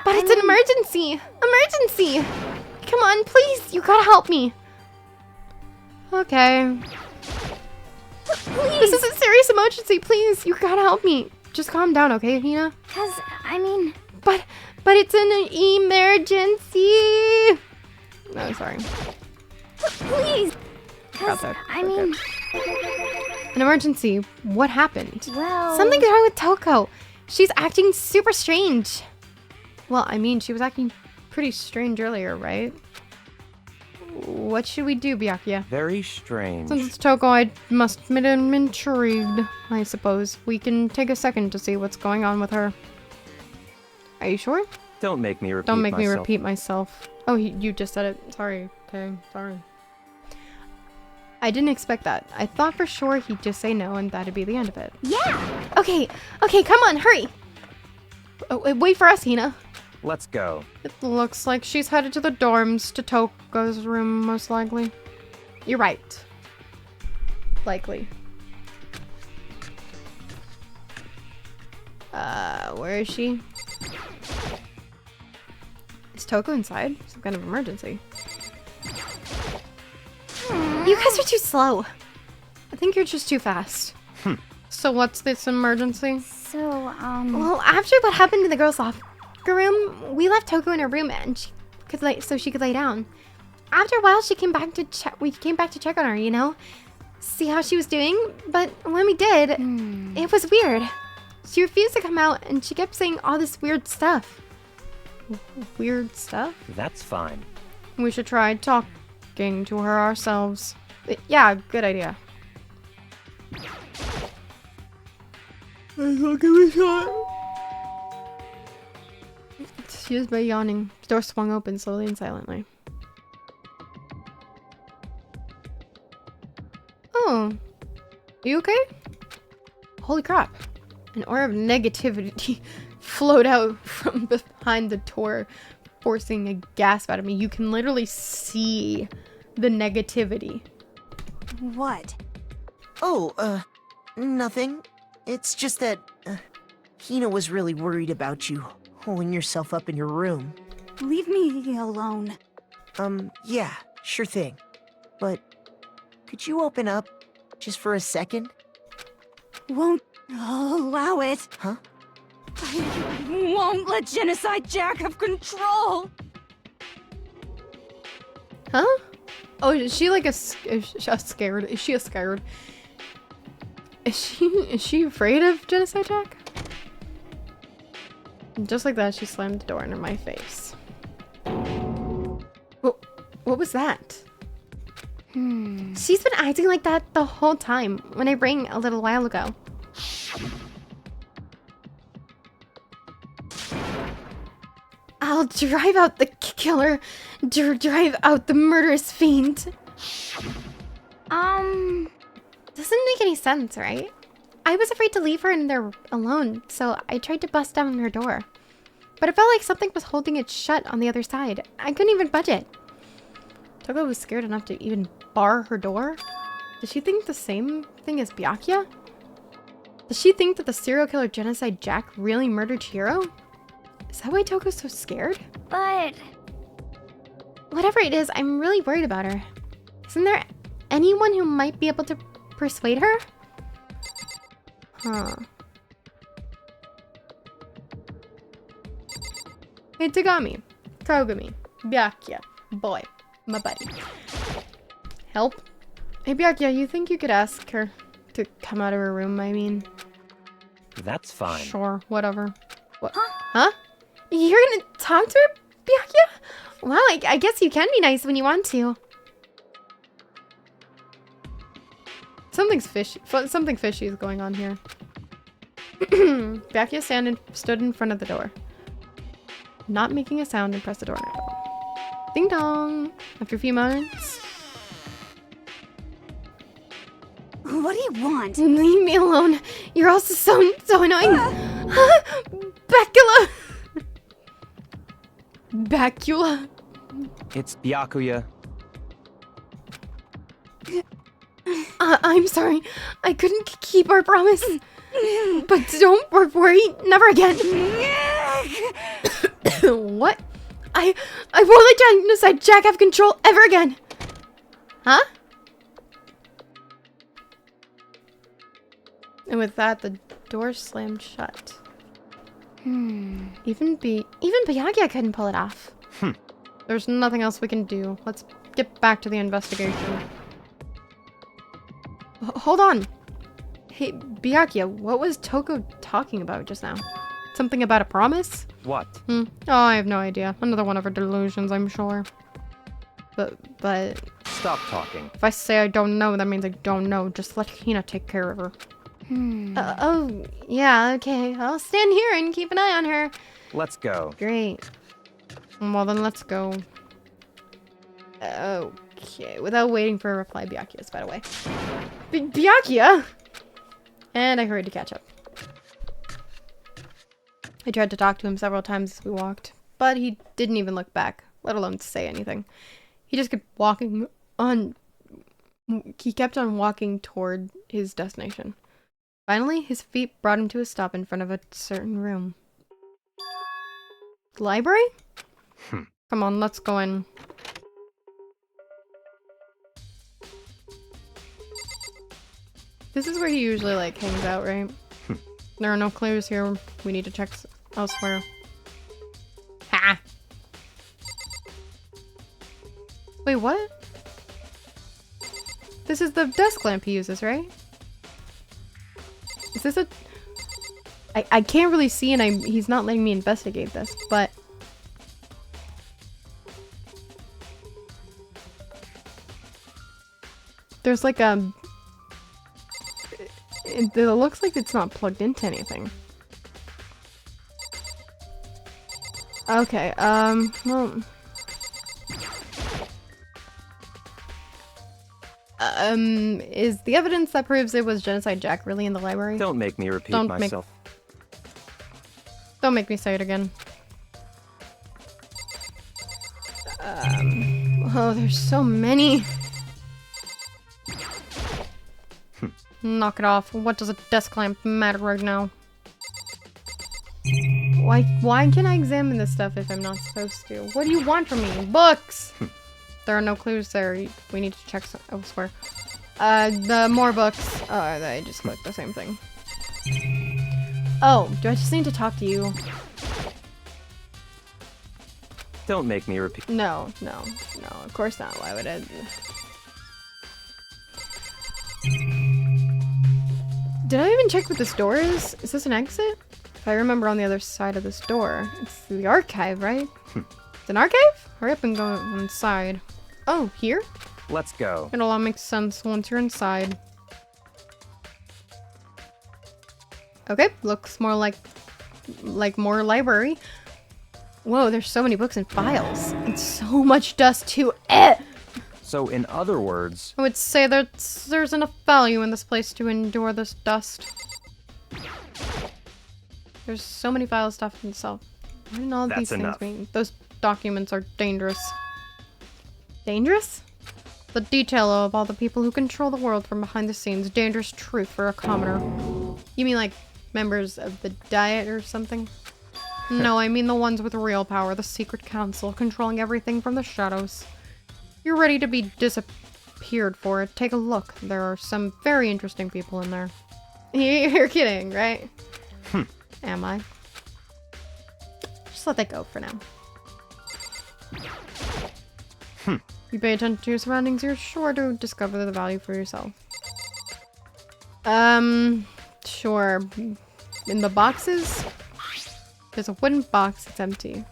But It's an emergency. Emergency. Come on, please. You gotta help me. Okay. Please. This is a serious emergency. Please, you gotta help me. Just calm down, okay, Hina? But it's an emergency. No, sorry. Please. An emergency. What happened? Well, Something's wrong with Toko. She's acting super strange. Well, I mean, she was acting pretty strange earlier, right? What should we do, Byakuya? Very strange. Since it's Toko, I must admit I'm intrigued. I suppose we can take a second to see what's going on with her. Are you sure? Don't make me repeat Don't make me myself. repeat myself. Oh, you just said it. Sorry. Okay, sorry. I didn't expect that. I thought for sure he'd just say no and that'd be the end of it. yeah. Okay, come on, hurry. Oh, wait for us, Hina. Let's go. It looks like she's headed to the dorms, to Toko's room, most likely. You're right. Likely. Where is she? Is Toko inside? Some kind of emergency. You guys are too slow. I think you're just too fast. So what's this emergency? So, Well, after what happened in the girls' locker room, we left Toko in her room and she could she could lay down. After a while, she came back to check. We came back to check on her, you know, see how she was doing. But when we did, it was weird. She refused to come out, and she kept saying all this weird stuff. Weird stuff? That's fine. We should try talking to her ourselves. Yeah, good idea. Excuse me, yawning. The door swung open slowly and silently. Oh. You okay? Holy crap. An aura of negativity flowed out from behind the door, forcing a gasp out of me. You can literally see the negativity. what? Oh, nothing. It's just that, Hina was really worried about you, holding yourself up in your room. Leave me alone. Yeah, sure thing. But, could you open up, just for a second? Won't allow it. Huh? I won't let Genocide Jack have control. Huh? Oh, is she like is she scared? Is she scared? Is she afraid of Genocide Jack? And just like that, she slammed the door into my face. What was that? She's been acting like that the whole time when I rang a little while ago. I'll drive out the killer, drive out the murderous fiend. Doesn't make any sense, right? I was afraid to leave her in there alone, so I tried to bust down her door. But it felt like something was holding it shut on the other side. I couldn't even budge it. Toko was scared enough to even bar her door? Does she think the same thing as Byakuya? Does she think that the serial killer Genocide Jack really murdered Chihiro? Is that why Toko's so scared? But Whatever it is, I'm really worried about her. Isn't there anyone who might be able to persuade her? Huh. Hey, Tagami, Kogami, Byakuya, boy, my buddy. Help? Hey, Byakuya, you think you could ask her to come out of her room, I mean? That's fine. Sure, whatever. What? Huh? You're gonna talk to her, Byakuya? Wow, I guess you can be nice when you want to. Something fishy is going on here. Byakuya stood in front of the door, not making a sound, and pressed the door handle. Ding dong! After a few moments, What do you want? Leave me alone. You're also so annoying. Bacula. Bacula. It's Byakuya. I'm sorry. I couldn't keep our promise. But don't worry. Never again. What? I won't let Genocide Jack have control ever again. Huh? And with that, the door slammed shut. Even Byakuya couldn't pull it off. There's nothing else we can do. Let's get back to the investigation. Hold on. Hey, Byakuya, what was Toko talking about just now? Something about a promise? What? Oh, I have no idea. Another one of her delusions, I'm sure. But... Stop talking. If I say I don't know, that means I don't know. Just let Hina take care of her. Oh, yeah, okay. I'll stand here and keep an eye on her. Let's go. Great. Well, then let's go. Okay, without waiting for a reply, Byakuya sped away. Byakuya! And I hurried to catch up. I tried to talk to him several times as we walked, but he didn't even look back, let alone say anything. He just kept walking on... He kept on walking toward his destination. Finally, his feet brought him to a stop in front of a certain room. Library? Come on, let's go in. This is where he usually, like, hangs out, right? There are no clues here. We need to check elsewhere. Ha! Wait, what? This is the desk lamp he uses, right? Is this a... I can't really see and he's not letting me investigate this, but... There's like a... It looks like it's not plugged into anything. Okay, well... Is the evidence that proves it was Genocide Jack really in the library? Don't make me repeat myself. Don't make me say it again. Oh, there's so many. Knock it off. What does a desk lamp matter right now? Why can I examine this stuff if I'm not supposed to? What do you want from me? Books! There are no clues there. We need to check elsewhere. The more books. Oh, I just clicked the same thing. Oh, do I just need to talk to you? Don't make me repeat. No, of course not. Why would I? Did I even check what this door is? Is this an exit? If I remember on the other side of this door. It's the archive, right? It's an archive? Hurry up and go inside. Oh, here? Let's go. It'll all make sense once you're inside. Okay, looks more like more library. Whoa, there's so many books and files. And so much dust too. So in other words... I would say that there's enough value in this place to endure this dust. There's so many file stuff in itself. What do all these things mean? Those documents are dangerous. Dangerous? The detail of all the people who control the world from behind the scenes. Dangerous truth for a commoner. You mean like members of the Diet or something? No, I mean the ones with real power. The Secret Council, controlling everything from the shadows. You're ready to be disappeared for it. Take a look. There are some very interesting people in there. You're kidding, right? Am I? Just let that go for now. You pay attention to your surroundings, you're sure to discover the value for yourself. Sure. In the boxes? There's a wooden box, it's empty.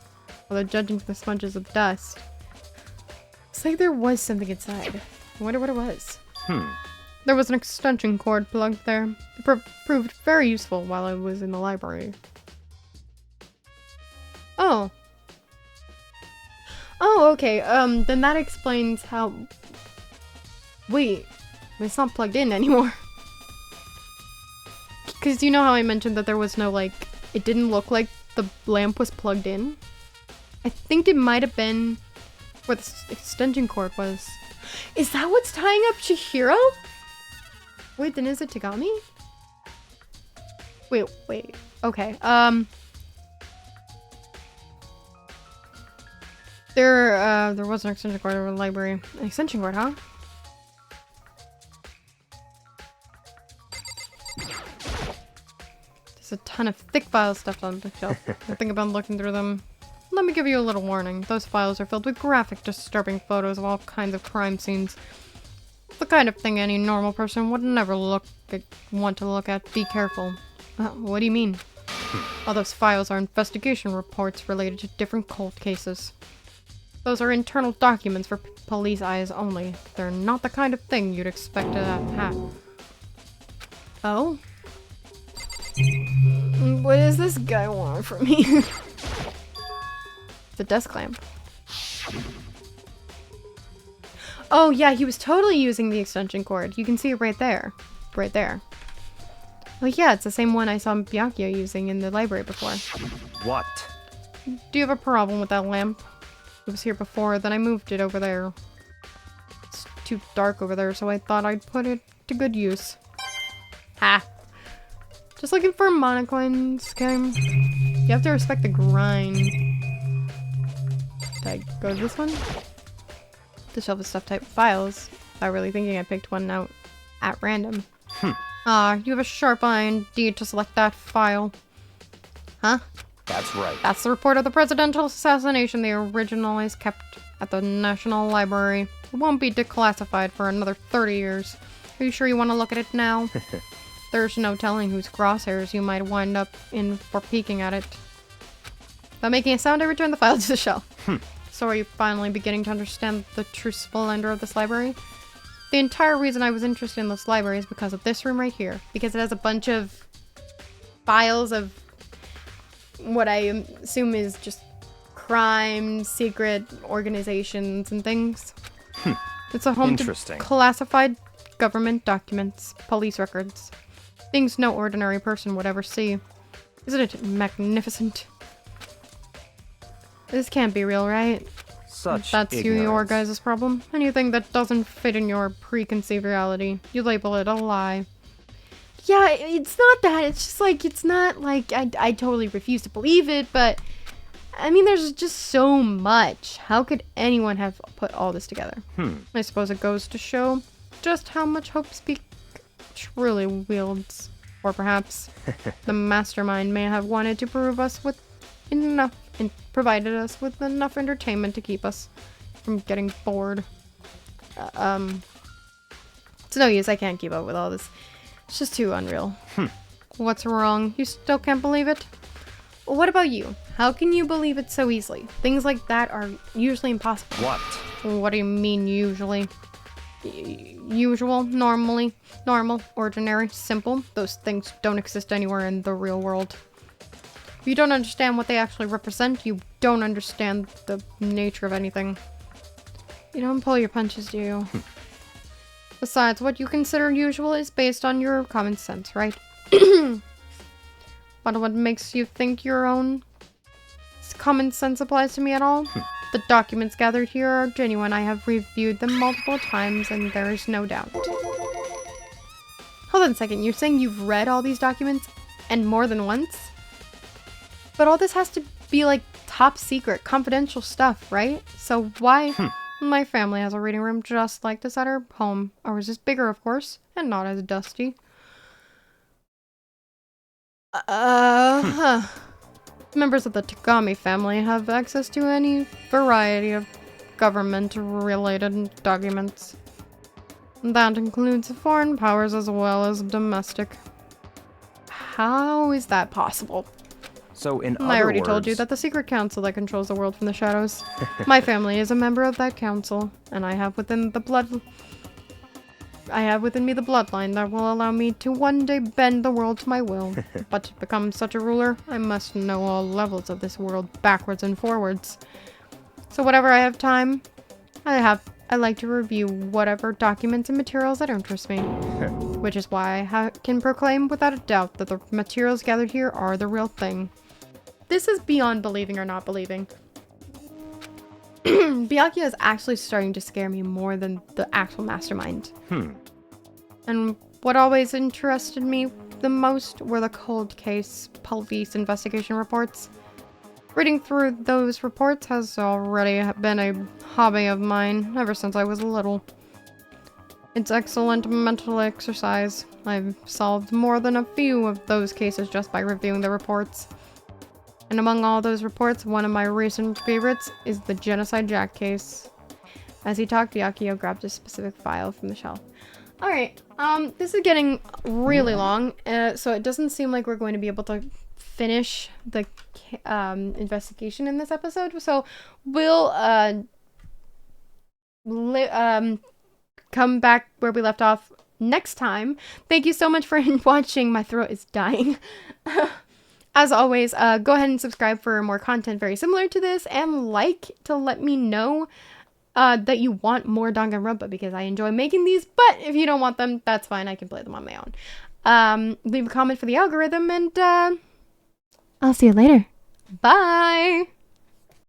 Although judging from the smudges of dust, looks like there was something inside. I wonder what it was. There was an extension cord plugged there. It proved very useful while I was in the library. Oh. Oh, okay. Then that explains how... Wait. It's not plugged in anymore. Because you know how I mentioned that there was no, like, it didn't look like the lamp was plugged in? I think it might have been where the extension cord was. Is that what's tying up Chihiro? Wait, then is it Tagami? Wait. Okay, there was an extension cord over the library. An extension cord, huh? There's a ton of thick files stuffed on the shelf. I think about looking through them. Let me give you a little warning. Those files are filled with graphic, disturbing photos of all kinds of crime scenes. The kind of thing any normal person would never want to look at. Be careful. What do you mean? All those files are investigation reports related to different cold cases. Those are internal documents for police eyes only. They're not the kind of thing you'd expect to have. Oh? What does this guy want from me? The desk lamp. Oh yeah, he was totally using the extension cord. You can see it right there. Right there. Oh yeah, it's the same one I saw Byakuya using in the library before. What? Do you have a problem with that lamp? It was here before, then I moved it over there. It's too dark over there, so I thought I'd put it to good use. Ha! Just looking for monocoins, okay? You have to respect the grind. Did I go to this one? The shelf is stuffed type files. Not really thinking I picked one out at random. Ah, you have a sharp eye indeed to select that file. Huh? That's right. That's the report of the presidential assassination. The original is kept at the National Library. It won't be declassified for another 30 years. Are you sure you want to look at it now? There's no telling whose crosshairs you might wind up in for peeking at it. Without making a sound, I return the file to the shelf. So are you finally beginning to understand the true splendor of this library? The entire reason I was interested in this library is because of this room right here. Because it has a bunch of files of what I assume is just crime, secret organizations, and things. It's a home to classified government documents, police records. Things no ordinary person would ever see. Isn't it magnificent? This can't be real, right? That's your guys' problem. Anything that doesn't fit in your preconceived reality, you label it a lie. Yeah, it's not that. It's just like, it's not like I totally refuse to believe it, but I mean, there's just so much. How could anyone have put all this together? I suppose it goes to show just how much hope Speak truly wields. Or perhaps the mastermind may have wanted to prove us with enough and provided us with enough entertainment to keep us from getting bored. It's no use. I can't keep up with all this. It's just too unreal. What's wrong? You still can't believe it? Well, what about you? How can you believe it so easily? Things like that are usually impossible. What? What do you mean usually? Usual, normally, normal, ordinary, simple. Those things don't exist anywhere in the real world. If you don't understand what they actually represent, you don't understand the nature of anything. You don't pull your punches, do you? Besides, what you consider usual is based on your common sense, right? But what makes you think your own common sense applies to me at all? The documents gathered here are genuine. I have reviewed them multiple times, and there is no doubt. Hold on a second. You're saying you've read all these documents and more than once? But all this has to be like top secret, confidential stuff, right? So why? My family has a reading room just like this at our home. Ours is bigger, of course, and not as dusty. Members of the Tagami family have access to any variety of government-related documents. That includes foreign powers as well as domestic. How is that possible? So in other I already words... told you that the secret council that controls the world from the shadows. My family is a member of that council, and I have within me the bloodline that will allow me to one day bend the world to my will. But to become such a ruler, I must know all levels of this world backwards and forwards. So whenever I have time, I like to review whatever documents and materials that interest me. which is why I can proclaim without a doubt that the materials gathered here are the real thing. This is beyond believing or not believing. Byakuya is actually starting to scare me more than the actual mastermind. And what always interested me the most were the cold case police investigation reports. Reading through those reports has already been a hobby of mine ever since I was little. It's excellent mental exercise. I've solved more than a few of those cases just by reviewing the reports. And among all those reports, one of my recent favorites is the Genocide Jack case. As he talked, Byakuya grabbed a specific file from the shelf. Alright, this is getting really long, so it doesn't seem like we're going to be able to finish the investigation in this episode. So we'll come back where we left off next time. Thank you so much for watching. My throat is dying. As always, go ahead and subscribe for more content very similar to this, and like to let me know that you want more Danganronpa, because I enjoy making these, but if you don't want them, that's fine. I can play them on my own. Leave a comment for the algorithm, and I'll see you later. Bye!